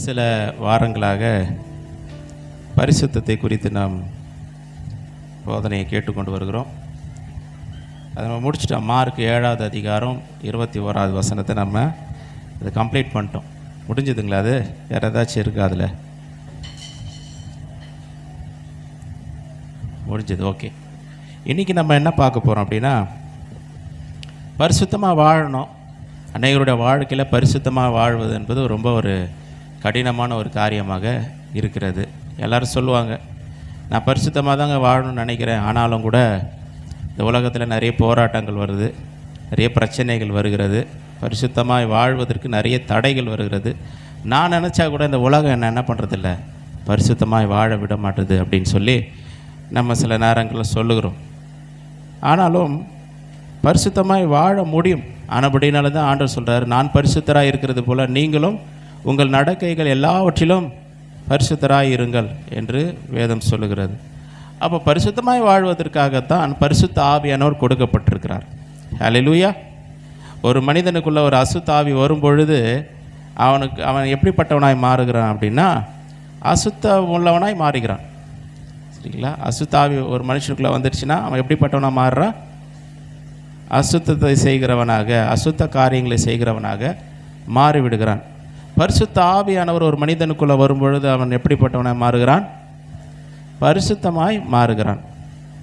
சில வாரங்களாக பரிசுத்தத்தை குறித்து நாம் போதனையை கேட்டுக்கொண்டு வருகிறோம். அதை நம்ம முடிச்சிட்டோம். மார்க் 7வது அதிகாரம் 21வது வசனத்தை நம்ம இதை கம்ப்ளீட் பண்ணிட்டோம். முடிஞ்சதுங்களா? அது வேறு ஏதாச்சும் இருக்கா? அதில் முடிஞ்சது. ஓகே. இன்றைக்கி நம்ம என்ன பார்க்க போகிறோம் அப்படின்னா, பரிசுத்தமாக வாழணும். அன்னையருடைய வாழ்க்கையில் பரிசுத்தமாக வாழ்வது என்பது ரொம்ப ஒரு கடினமான ஒரு காரியமாக இருக்கிறது. எல்லோரும் சொல்லுவாங்க, நான் பரிசுத்தமாக தாங்க வாழணும்னு நினைக்கிறேன், ஆனாலும் கூட இந்த உலகத்தில் நிறைய போராட்டங்கள் வருது, நிறைய பிரச்சனைகள் வருகிறது, பரிசுத்தமாக வாழ்வதற்கு நிறைய தடைகள் வருகிறது. நான் நினச்சா கூட இந்த உலகம் என்ன பண்ணுறதில்ல, பரிசுத்தமாக வாழ விட மாட்டுது அப்படின்னு சொல்லி நம்ம சில நேரங்களில் சொல்லுகிறோம். ஆனாலும் பரிசுத்தமாய் வாழ முடியும். ஆனபடினால தான் ஆண்டவர் சொல்கிறார், நான் பரிசுத்தராக இருக்கிறது போல் நீங்களும் உங்கள் நடக்கைகள் எல்லாவற்றிலும் பரிசுத்தராய் இருங்கள் என்று வேதம் சொல்லுகிறது. அப்போ பரிசுத்தமாய் வாழ்வதற்காகத்தான் பரிசுத்த ஆவியானவர் கொடுக்கப்பட்டிருக்கிறார். ஹல்லேலூயா. ஒரு மனிதனுக்குள்ள ஒரு அசுத்த ஆவி வரும்பொழுது அவன் எப்படிப்பட்டவனாய் மாறுகிறான் அப்படின்னா, அசுத்த உள்ளவனாய் மாறுகிறான். சரிங்களா? அசுத்த ஆவி ஒரு மனுஷனுக்குள்ளே வந்துடுச்சுன்னா அவன் எப்படிப்பட்டவனாக மாறுறான்? அசுத்தத்தை செய்கிறவனாக, அசுத்த காரியங்களை செய்கிறவனாக மாறிவிடுகிறான். பரிசுத்த ஆவியானவர் ஒரு மனிதனுக்குள்ளே வரும்பொழுது அவன் எப்படிப்பட்டவனாக மாறுகிறான்? பரிசுத்தமாய் மாறுகிறான்.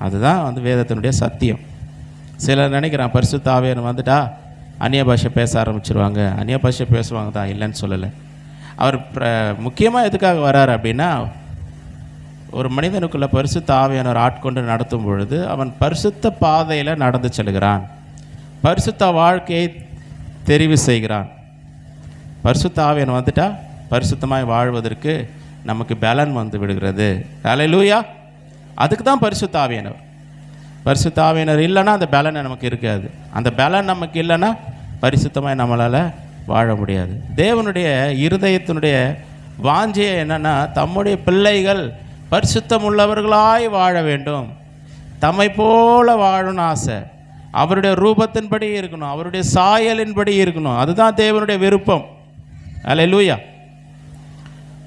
அதுதான் வேதத்தினுடைய சத்தியம். சிலர் நினைக்கிறான், பரிசுத்த ஆவியானவர் வந்துட்டா அந்நிய பாஷை பேச ஆரம்பிச்சிருவாங்க. அந்நிய பாஷை பேசுவாங்க தான், இல்லைன்னு சொல்லலை. அவர் முக்கியமாக எதுக்காக வர்றார் அப்படின்னா, ஒரு மனிதனுக்குள்ள பரிசுத்த ஆவியானவர் ஆட்கொண்டு நடத்தும் பொழுது அவன் பரிசுத்த பாதையில் நடந்து செல்கிறான், பரிசுத்த வாழ்க்கையை தெரிவு செய்கிறான். பரிசுத்த ஆவியானவர் வந்துட்டா பரிசுத்தமாய் வாழ்வதற்கு நமக்கு பலன் வந்து விடுகிறது. ஹல்லேலூயா. அதுக்கு தான் பரிசுத்த ஆவியானவர். பரிசுத்த ஆவியானவர் இல்லைன்னா அந்த பலனை நமக்கு இருக்காது. அந்த பலன் நமக்கு இல்லைன்னா பரிசுத்தமாய் நம்மளால் வாழ முடியாது. தேவனுடைய இருதயத்தினுடைய வாஞ்சையை என்னென்னா, தம்முடைய பிள்ளைகள் பரிசுத்தம் உள்ளவர்களாய் வாழ வேண்டும், தம்மை போல வாழணும்னு ஆசை, அவருடைய ரூபத்தின்படி இருக்கணும், அவருடைய சாயலின்படி இருக்கணும். அதுதான் தேவனுடைய விருப்பம். ஹல்லேலூயா.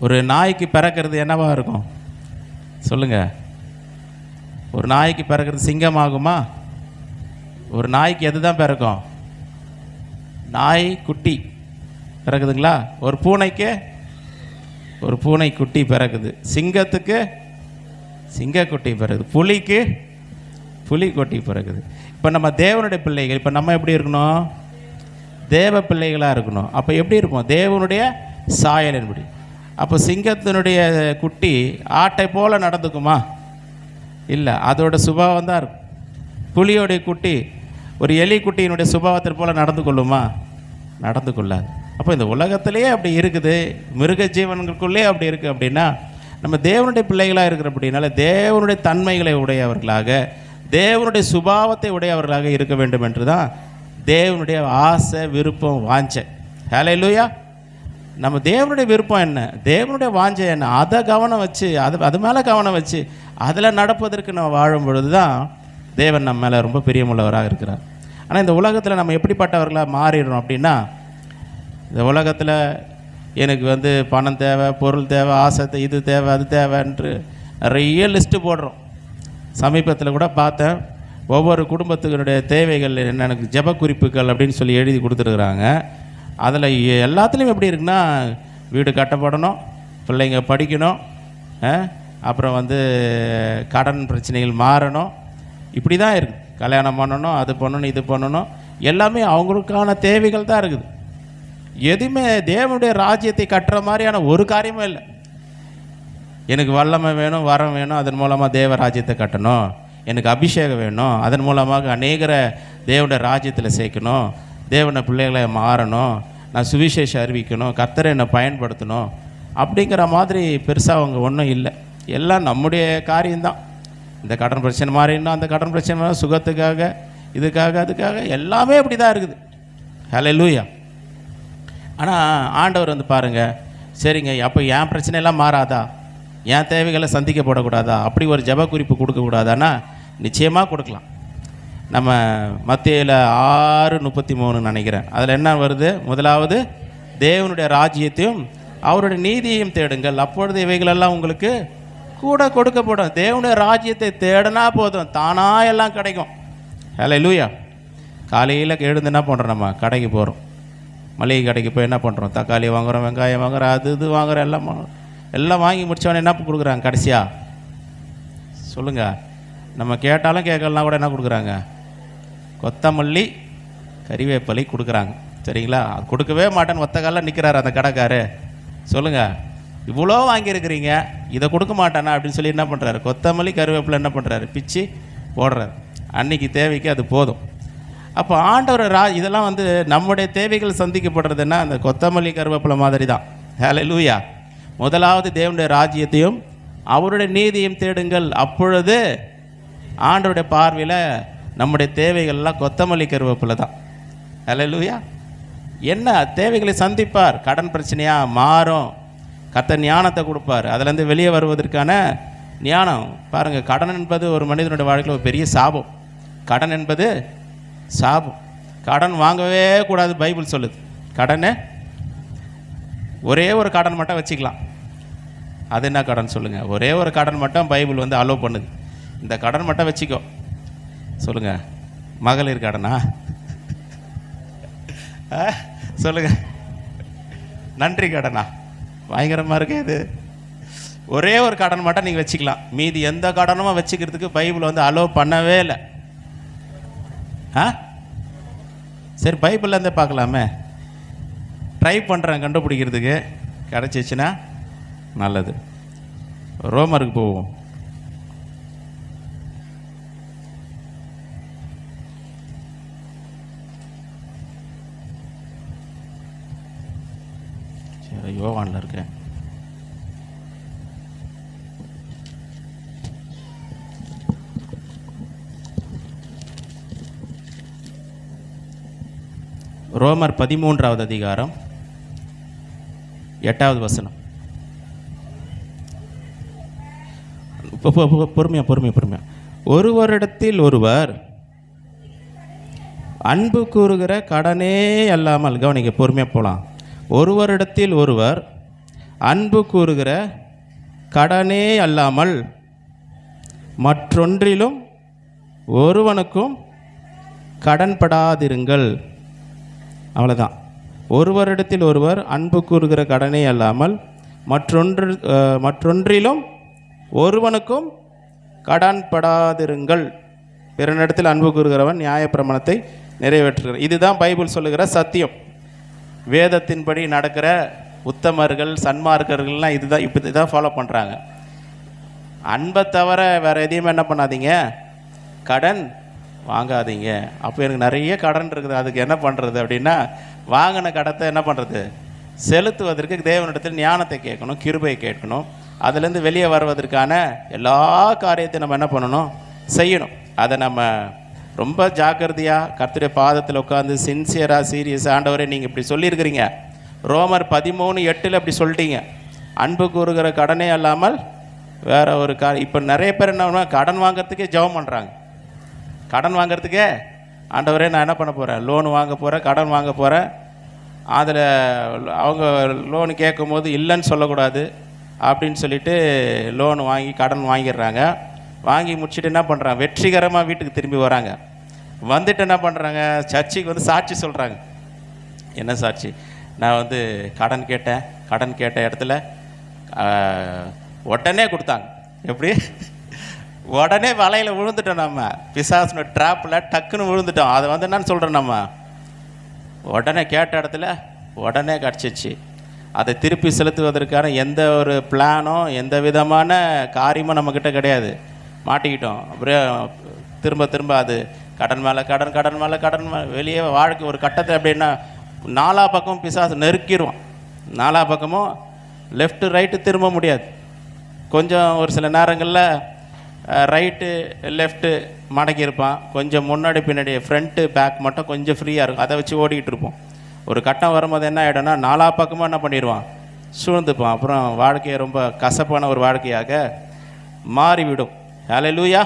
ஒரு நாய்க்கு பிறக்கிறது என்னவா இருக்கும் சொல்லுங்க? ஒரு நாய்க்கு பிறக்கிறது சிங்கம் ஆகுமா? ஒரு நாய்க்கு எது தான் பிறக்கும்? நாய் குட்டி பிறகுதுங்களா? ஒரு பூனைக்கு ஒரு பூனை குட்டி பிறகுது, சிங்கத்துக்கு சிங்கக்குட்டி பிறகுது, புலிக்கு புலி குட்டி பிறகுது. இப்போ நம்ம தேவனுடைய பிள்ளைகள், இப்போ நம்ம எப்படி இருக்கணும்? தேவ பிள்ளைகளாக இருக்கணும். அப்போ எப்படி இருக்கும்? தேவனுடைய சாயலின்படி. அப்போ சிங்கத்தினுடைய குட்டி ஆட்டை போல் நடந்துக்குமா? இல்லை, அதோட சுபாவம் தான் இருக்கும். புலியோடைய குட்டி ஒரு எலி குட்டியினுடைய சுபாவத்தை போல் நடந்து கொள்ளுமா? நடந்து கொள்ளாது. அப்போ இந்த உலகத்திலேயே அப்படி இருக்குது, மிருக ஜீவன்களுக்குள்ளே அப்படி இருக்குது அப்படின்னா, நம்ம தேவனுடைய பிள்ளைகளாக இருக்கிற அப்படின்னால தேவனுடைய தன்மைகளை உடையவர்களாக, தேவனுடைய சுபாவத்தை உடையவர்களாக இருக்க வேண்டும் என்று தான் தேவனுடைய ஆசை, விருப்பம், வாஞ்சை. ஹல்லேலூயா. நம்ம தேவனுடைய விருப்பம் என்ன, தேவனுடைய வாஞ்சை என்ன, அதை கவனம் வச்சு அது மேலே கவனம் வச்சு அதில் நடப்பதற்கு நம்ம வாழும் பொழுது தான் தேவன் நம்ம மேலே ரொம்ப பிரியமுள்ளவராக இருக்கிறார். ஆனால் இந்த உலகத்தில் நம்ம எப்படிப்பட்டவர்களாக மாறிடுறோம் அப்படின்னா, இந்த உலகத்தில் எனக்கு பணம் தேவை, பொருள் தேவை, ஆசை, இது தேவை, அது தேவைன்று நிறைய லிஸ்ட்டு போடுறோம். சமீபத்தில் கூட பார்த்தேன், ஒவ்வொரு குடும்பத்துக்குடைய தேவைகள் என்ன, எனக்கு ஜெப குறிப்புகள் அப்படின்னு சொல்லி எழுதி கொடுத்துருக்குறாங்க. அதில் எல்லாத்துலேயும் எப்படி இருக்குன்னா, வீடு கட்டப்படணும், பிள்ளைங்க படிக்கணும், அப்புறம் கடன் பிரச்சனைகள் மாறணும், இப்படி தான் இருக்குது. கல்யாணம் பண்ணணும், அது பண்ணணும், இது பண்ணணும், எல்லாமே அவங்களுக்கான தேவைகள் தான் இருக்குது. எதுவுமே தேவனுடைய ராஜ்யத்தை கட்டுற மாதிரியான ஒரு காரியமும் இல்லை. எனக்கு வல்லமை வேணும், வரம் வேணும், அதன் மூலமாக தேவ ராஜ்யத்தை கட்டணும், எனக்கு அபிஷேகம் வேணும், அதன் மூலமாக அநேகரை தேவனுடைய ராஜ்யத்தில் சேர்க்கணும், தேவனை பிள்ளைகளை மாறணும், நான் சுவிசேஷம் அறிவிக்கணும், கர்த்தரை என்னை பயன்படுத்தணும், அப்படிங்கிற மாதிரி பெருசாக அவங்க ஒன்றும் இல்லை. எல்லாம் நம்முடைய காரியம்தான். இந்த கடன் பிரச்சனை மாறினா அந்த கடன் பிரச்சனை, சுகத்துக்காக, இதுக்காக, அதுக்காக, எல்லாமே அப்படி தான் இருக்குது. ஹல்லேலூயா. ஆனால் ஆண்டவர் பாருங்கள், சரிங்க, அப்போ என் பிரச்சனையெல்லாம் மாறாதா, என் தேவைகளை சந்திக்கப்படக்கூடாதா, அப்படி ஒரு ஜெப குறிப்பு கொடுக்கக்கூடாதான்னா நிச்சயமாக கொடுக்கலாம். நம்ம மத்தேயுல 6:33 நினைக்கிறேன், அதில் என்ன வருது? முதலாவது தேவனுடைய ராஜ்யத்தையும் அவருடைய நீதியையும் தேடுங்கள், அப்பொழுது இவைகளெல்லாம் உங்களுக்கு கூட கொடுக்கப்படும். தேவனுடைய ராஜ்யத்தை தேடினா போதும், தானாக எல்லாம் கிடைக்கும். ஹல்லேலூயா. காலையில் எழுந்து என்ன பண்ணுறோம், நம்ம கடைக்கு போகிறோம், மளிகை கடைக்கு போய் என்ன பண்ணுறோம், தக்காளி வாங்குகிறோம், வெங்காயம் வாங்குகிறோம், அது இது வாங்குகிறோம், எல்லாம் வாங்கி முடித்தவொடனே என்ன கொடுக்குறாங்க கடைசியாக சொல்லுங்கள்? நம்ம கேட்டாலும் கேட்கலாம் கூட என்ன கொடுக்குறாங்க, கொத்தமல்லி கறிவேப்பிலை கொடுக்குறாங்க. சரிங்களா? அது கொடுக்கவே மாட்டேன்னு ஒத்த காலில் நிற்கிறாரு அந்த கடைக்காரு. சொல்லுங்கள், இவ்வளோ வாங்கியிருக்கிறீங்க, இதை கொடுக்க மாட்டானா அப்படின்னு சொல்லி என்ன பண்ணுறாரு, கொத்தமல்லி கறிவேப்பிலை என்ன பண்ணுறாரு, பிச்சு போடுறாரு. அன்னைக்கு தேவைக்கு அது போதும். அப்போ ஆண்டவர் இதெல்லாம் வந்து நம்முடைய தேவைகள் சந்திக்கப்படுறதுன்னா அந்த கொத்தமல்லி கருவேப்பிலை மாதிரி தான். ஹல்லேலூயா. முதலாவது தேவனுடைய ராஜ்யத்தையும் அவருடைய நீதியையும் தேடுங்கள், அப்பொழுது ஆண்டவருடைய பார்வையில் நம்முடைய தேவைகள்லாம் கொத்தமல்லி கருவேப்பிலை தான். ஹல்லேலூயா. என்ன தேவைகளை சந்திப்பார். கடன் பிரச்சனையாக மாறும், கர்த்தர் ஞானத்தை கொடுப்பார், அதுலேருந்து வெளியே வருவதற்கான ஞானம். பாருங்கள், கடன் என்பது ஒரு மனிதனுடைய வாழ்க்கையில் ஒரு பெரிய சாபம். கடன் என்பது சாபம். கடன் வாங்கவே கூடாது பைபிள் சொல்லுது. கடனை ஒரே ஒரு கடன் மட்டும் வச்சுக்கலாம். அது என்ன கடன் சொல்லுங்கள்? ஒரே ஒரு கடன் மட்டும் பைபிள் வந்து அலோவ் பண்ணுது. இந்த கடன் மட்டும் வச்சுக்கோ. சொல்லுங்கள், மகளிர் கடனா? சொல்லுங்கள், நன்றி கடனா? பயங்கரமாக இருக்கு இது. ஒரே ஒரு கடன் மட்டும் நீங்கள் வச்சுக்கலாம், மீதி எந்த கடனும் வச்சுக்கிறதுக்கு பைபிள் வந்து அலோவ் பண்ணவே இல்லை. சரி, பைபிள்லேருந்தே பார்க்கலாமே. ட்ரை பண்ணுறேன் கண்டுபிடிக்கிறதுக்கு, கிடச்சிச்சுன்னா நல்லது. ரோமருக்கு போவோம். சரி, யோவானில் இருக்கேன். ரோமர் 13வது அதிகாரம் 8வது வசனம். பொறுமையா. ஒருவரிடத்தில் ஒருவர் அன்பு கூறுகிற கடனே அல்லாமல், கவனிக்க, பொறுமையாக போகலாம். ஒருவரிடத்தில் ஒருவர் அன்பு கூறுகிற கடனே அல்லாமல் மற்றொன்றிலும் ஒருவனுக்கும் கடன்படாதிருங்கள். அவ்வளோதான். ஒருவரிடத்தில் ஒருவர் அன்பு கூறுகிற கடனே அல்லாமல் மற்றொன்றிலும் ஒருவனுக்கும் கடன்படாதிருங்கள். பிறனிடத்தில் அன்பு கூறுகிறவன் நியாயப்பிரமாணத்தை நிறைவேற்றுகிறார். இதுதான் பைபிள் சொல்லுகிற சத்தியம். வேதத்தின்படி நடக்கிற உத்தமர்கள், சன்மார்க்கர்கள்லாம் இதுதான் ஃபாலோ பண்ணுறாங்க. அன்பை தவிர வேறு எதையுமே என்ன பண்ணாதீங்க, கடன் வாங்காதீங்க. அப்போ எனக்கு நிறைய கடன் இருக்குது, அதுக்கு என்ன பண்ணுறது அப்படின்னா, வாங்கின கடத்தை என்ன பண்ணுறது, செலுத்துவதற்கு தேவனிடத்தில் ஞானத்தை கேட்கணும், கிருபையை கேட்கணும். அதுலேருந்து வெளியே வருவதற்கான எல்லா காரியத்தையும் நம்ம என்ன பண்ணணும், செய்யணும். அதை நம்ம ரொம்ப ஜாக்கிரதையாக கர்த்தருடைய பாதத்தில் உட்காந்து சின்சியராக சீரியஸ், ஆண்டவரே நீங்கள் இப்படி சொல்லியிருக்கிறீங்க, ரோமர் 13:8 அப்படி சொல்லிட்டீங்க, அன்பு கூறுகிற கடனே அல்லாமல் வேற ஒரு இப்போ நிறைய பேர் என்ன கடன் வாங்கிறதுக்கே ஜெபம் பண்ணுறாங்க. கடன் வாங்கிறதுக்கே, ஆண்டவரே நான் என்ன பண்ண போகிறேன், லோன் வாங்க போகிறேன், கடன் வாங்க போகிறேன். அதில் அவங்க லோனு கேட்கும் போது இல்லைன்னு சொல்லக்கூடாது அப்படின்னு சொல்லிட்டு லோன் வாங்கி கடன் வாங்கிடுறாங்க. வாங்கி முடிச்சுட்டு என்ன பண்ணுறாங்க, வெற்றிகரமாக வீட்டுக்கு திரும்பி வராங்க. வந்துட்டு என்ன பண்ணுறாங்க, சர்ச்சுக்கு வந்து சாட்சி சொல்கிறாங்க. என்ன சாட்சி? நான் வந்து கடன் கேட்ட இடத்துல உடனே கொடுத்தாங்க. எப்படி? உடனே வலையில் விழுந்துட்டோம். நம்ம பிசாசுன ட்ராப்பில் டக்குன்னு விழுந்துட்டோம். அதை வந்து என்னன்னு சொல்கிறோம், நம்ம உடனே கேட்ட இடத்துல உடனே கிடச்சிச்சு. அதை திருப்பி செலுத்துவதற்கான எந்த ஒரு பிளானோ எந்த விதமான காரியமும் நம்மக்கிட்ட கிடையாது. மாட்டிக்கிட்டோம். அப்படியே திரும்ப அது கடன் மேலே கடன் வெளியே வாழ்க்கை ஒரு கட்டத்தை அப்படின்னா நாலா பக்கம் பிசாசு நெருக்கிடுவோம். நாலா பக்கமும் லெஃப்ட்டு ரைட்டு திரும்ப முடியாது. கொஞ்சம் ஒரு சில நேரங்களில் ரைட்டு லெஃப்ட்டு மடக்கியிருப்பான், கொஞ்சம் முன்னாடி பின்னாடி ஃப்ரண்ட்டு பேக் மட்டும் கொஞ்சம் ஃப்ரீயாக இருக்கும், அதை வச்சு ஓடிக்கிட்டு இருப்போம். ஒரு கட்டம் வரும்போது என்ன ஆகிடும்னா நாலா பக்கமாக என்ன பண்ணிடுவான், சூழ்ந்துப்பான். அப்புறம் வாழ்க்கையை ரொம்ப கசப்பான ஒரு வாழ்க்கையாக மாறிவிடும். ஹல்லேலூயா.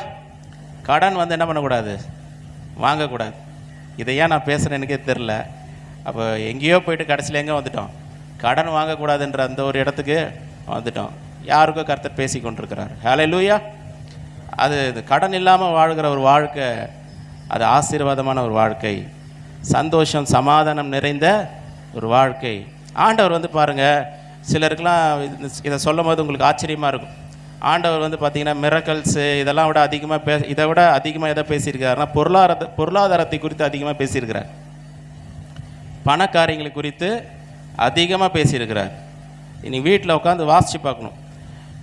கடன் வந்து என்ன பண்ணக்கூடாது, வாங்கக்கூடாது. இதை ஏன் நான் பேசுகிறேன் எனக்கே தெரில. அப்போ எங்கேயோ போயிட்டு கடைசியில் எங்கே வந்துட்டோம், கடன் வாங்கக்கூடாதுன்ற அந்த ஒரு இடத்துக்கு வந்துட்டோம். யாருக்கோ கர்த்தர் பேசி கொண்டிருக்கிறார். ஹல்லேலூயா. அது கடன் இல்லாமல் வாழ்கிற ஒரு வாழ்க்கை, அது ஆசீர்வாதமான ஒரு வாழ்க்கை, சந்தோஷம் சமாதானம் நிறைந்த ஒரு வாழ்க்கை. ஆண்டவர் வந்து பாருங்கள், சிலருக்கெல்லாம் இதை சொல்லும் போது உங்களுக்கு ஆச்சரியமாக இருக்கும். ஆண்டவர் வந்து பார்த்திங்கன்னா மிரக்கல்ஸு இதெல்லாம் விட அதிகமாக இதை விட அதிகமாக எதை பேசியிருக்கிறாருன்னா பொருளாதாரத்தை குறித்து அதிகமாக பேசியிருக்கிறார். பண காரியங்களை குறித்து அதிகமாக பேசியிருக்கிறார். இனி வீட்டில் உட்காந்து வாசித்து பார்க்கணும்.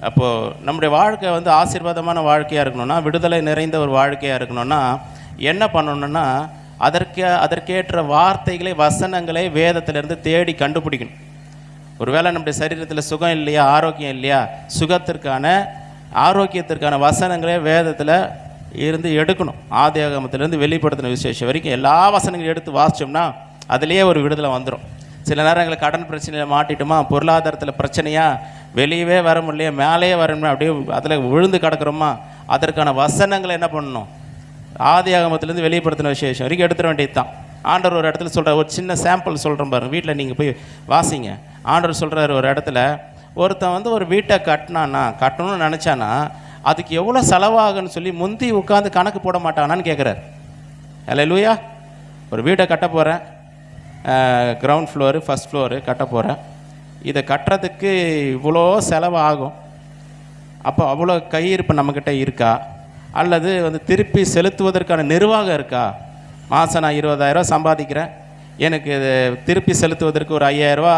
அப்போது நம்முடைய வாழ்க்கை வந்து ஆசீர்வாதமான வாழ்க்கையாக இருக்கணும்னா, விடுதலை நிறைந்த ஒரு வாழ்க்கையாக இருக்கணும்னா என்ன பண்ணணுன்னா, அதற்கேற்ற வார்த்தைகளை வசனங்களை வேதத்திலிருந்து தேடி கண்டுபிடிக்கணும். ஒருவேளை நம்முடைய சரீரத்தில் சுகம் இல்லையா, ஆரோக்கியம் இல்லையா, ஆரோக்கியத்திற்கான வசனங்களே வேதத்தில் இருந்து எடுக்கணும். ஆதியாகமத்திலேருந்து வெளிப்படுத்தின விசேஷம் வரைக்கும் எல்லா வசனங்களையும் எடுத்து வாசித்தோம்னா அதுலேயே ஒரு விடுதலை வந்துடும். சில நேரங்களில் கடன் பிரச்சனையில் மாட்டிட்டோமா, பொருளாதாரத்தில் பிரச்சனையா, வெளியவே வர முடியலையா, மேலேயே வர முடியும், அப்படியே அதில் விழுந்து கிடக்கிறோமா, அதற்கான வசனங்களை என்ன பண்ணணும், ஆதியாகமத்திலேருந்து வெளிப்படுத்தின விசேஷம் வரைக்கும் எடுத்துட வேண்டியது தான். ஆண்டவர் ஒரு இடத்துல சொல்கிறார், ஒரு சின்ன சாம்பிள் சொல்கிறேன் பாருங்கள், வீட்டில் நீங்கள் போய் வாசிங்க. ஆண்டவர் சொல்கிறார், ஒரு இடத்துல ஒருத்தன் வந்து ஒரு வீட்டை கட்டணும்னு நினச்சானா அதுக்கு எவ்வளோ செலவாகுன்னு சொல்லி முந்தி உட்காந்து கணக்கு போட மாட்டானான்னு கேட்குறாரு. ஹல்லேலூயா. ஒரு வீட்டை கட்ட போகிறேன், கிரவுண்ட் ஃப்ளோரு ஃபஸ்ட் ஃப்ளோரு கட்ட போகிறேன், இதை கட்டுறதுக்கு இவ்வளோ செலவு ஆகும். அப்போ அவ்வளோ கையிருப்பு நம்மக்கிட்ட இருக்கா, அல்லது வந்து திருப்பி செலுத்துவதற்கான நிர்வாகம் இருக்கா? மாதம் நான் 20,000 சம்பாதிக்கிறேன், எனக்கு இது திருப்பி செலுத்துவதற்கு ஒரு 5,000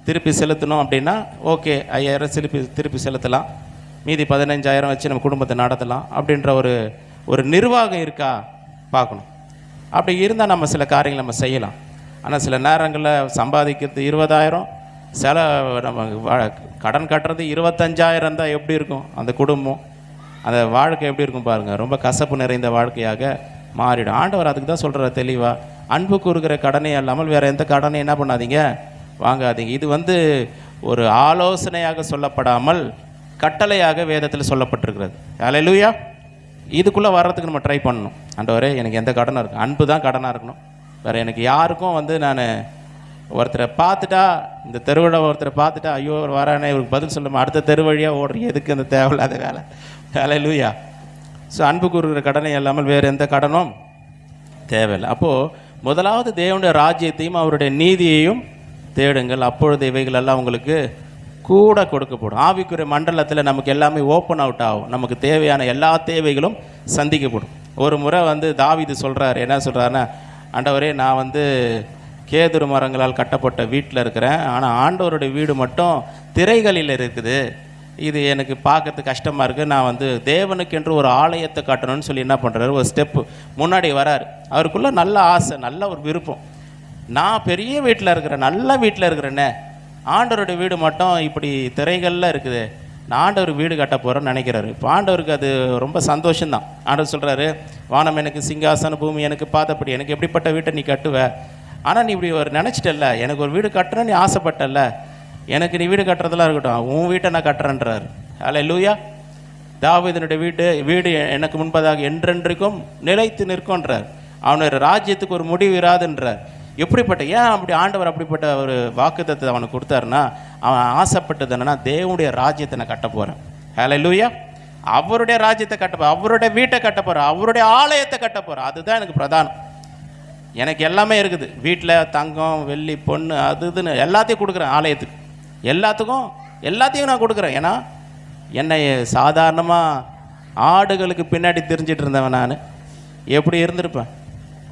திருப்பி செலுத்தணும் அப்படின்னா ஓகே, 5,000 திருப்பி செலுத்தலாம், மீதி 15,000 வச்சு நம்ம குடும்பத்தை நடத்தலாம் அப்படின்ற ஒரு நிர்வாகம் இருக்கா பார்க்கணும். அப்படி இருந்தால் நம்ம சில காரியங்கள் நம்ம செய்யலாம். ஆனால் சில நேரங்களில் சம்பாதிக்கிறது 20,000, நம்ம கடன் கட்டுறது 25,000 தான் எப்படி இருக்கும் அந்த குடும்பம், அந்த வாழ்க்கை எப்படி இருக்கும் பாருங்கள், ரொம்ப கசப்பு நிறைந்த வாழ்க்கையாக மாறிடும். ஆண்டவர் அதுக்கு தான் சொல்கிறார் தெளிவாக, அன்பு கூறுகிற கடனே அல்லாமல் வேறு எந்த கடனை என்ன பண்ணாதீங்க, வாங்காதீங்க. இது வந்து ஒரு ஆலோசனையாக சொல்லப்படாமல் கட்டளையாக வேதத்தில் சொல்லப்பட்டிருக்கிறது. ஹல்லேலூயா. இதுக்குள்ளே வர்றதுக்கு நம்ம ட்ரை பண்ணணும். ஆண்டவரே எனக்கு எந்த கடனும் இருக்கும், அன்பு தான் கடனாக இருக்கணும், வேறு எனக்கு யாருக்கும் வந்து நான் ஒருத்தரை பார்த்துட்டா, இந்த தெருவிழா ஒருத்தரை பார்த்துட்டா ஐயோ வரானே இவருக்கு பதில் சொல்லுமா, அடுத்த தெரு வழியாக ஓடுறீங்க, எதுக்கு அந்த தேவையில்லாத வேலை. ஹல்லேலூயா. ஸோ அன்பு கூறுகிற கடனை இல்லாமல் வேறு எந்த கடனும் தேவையில்லை. அப்போது முதலாவது தேவனுடைய ராஜ்யத்தையும் அவருடைய நீதியையும் தேடுங்கள், அப்பொழுது இவைகளெல்லாம் உங்களுக்கு கூட கொடுக்கப்படும். ஆவிக்குரிய மண்டலத்தில் நமக்கு எல்லாமே ஓப்பன் அவுட் ஆகும், நமக்கு தேவையான எல்லா தேவைகளும் சந்திக்கப்படும். ஒரு முறை வந்து தாவீது சொல்கிறார், என்ன சொல்கிறாருன்னா, ஆண்டவரே நான் வந்து கேதுரு மரங்களால் கட்டப்பட்ட வீட்டில் இருக்கிறேன், ஆனால் ஆண்டவருடைய வீடு மட்டும் திரைகளில் இருக்குது, இது எனக்கு பார்க்கறதுக்கு கஷ்டமாக இருக்குது, நான் வந்து தேவனுக்கென்று ஒரு ஆலயத்தை கட்டணும்னு சொல்லி என்ன பண்ணுறாரு, ஒரு ஸ்டெப்பு முன்னாடி வராரு. அவருக்குள்ளே நல்ல ஆசை, நல்ல ஒரு விருப்பம், நான் பெரிய வீட்டில் இருக்கிறேன், நல்ல வீட்டில் இருக்கிறேன்னே, ஆண்டவருடைய வீடு மட்டும் இப்படி திரைகளில் இருக்குது, நான் ஆண்டவர் வீடு கட்ட போகிறேன்னு நினைக்கிறாரு. இப்போ ஆண்டவருக்கு அது ரொம்ப சந்தோஷம்தான். ஆண்டவர் சொல்கிறாரு, வானம் எனக்கு சிங்காசன, பூமி எனக்கு பாதப்படி, எனக்கு எப்படிப்பட்ட வீட்டை நீ கட்டுவ, ஆனால் நீ இப்படி ஒரு நினச்சிட்டல்ல, எனக்கு ஒரு வீடு கட்டுறேன்னு நீ ஆசைப்பட்டல்ல, எனக்கு நீ வீடு கட்டுறதெல்லாம் இருக்கட்டும், உன் வீட்டை நான் கட்டுறேன்றார். ஹல்லேலூயா. தாவீதினுடைய வீடு எனக்கு முன்பதாக என்றென்றைக்கும் நிலைத்து நிற்கின்றார், அவனுடைய ராஜ்யத்துக்கு ஒரு முடிவு இராதுன்றார். எப்படிப்பட்ட ஏன் அப்படி ஆண்டவர் அப்படிப்பட்ட ஒரு வாக்குத்தத்தை அவனுக்கு கொடுத்தாருன்னா, அவன் ஆசைப்பட்டது என்னன்னா, தேவனுடைய ராஜ்யத்தை நான் கட்ட போகிறேன். ஹல்லேலூயா. அவருடைய ராஜ்யத்தை கட்ட போகிறேன், அவருடைய வீட்டை கட்ட போகிறேன், அவருடைய ஆலயத்தை கட்ட போகிறேன். அதுதான் எனக்கு பிரதானம். எனக்கு எல்லாமே இருக்குது, வீட்டில் தங்கம் வெள்ளி பொண்ணு அது இதுன்னு எல்லாத்தையும் கொடுக்குறேன், ஆலயத்துக்கு எல்லாத்தையும் நான் கொடுக்குறேன். ஏன்னா என்னை சாதாரணமாக ஆடுகளுக்கு பின்னாடி தெரிஞ்சிட்டு இருந்தவன் நான் எப்படி இருந்திருப்பேன்.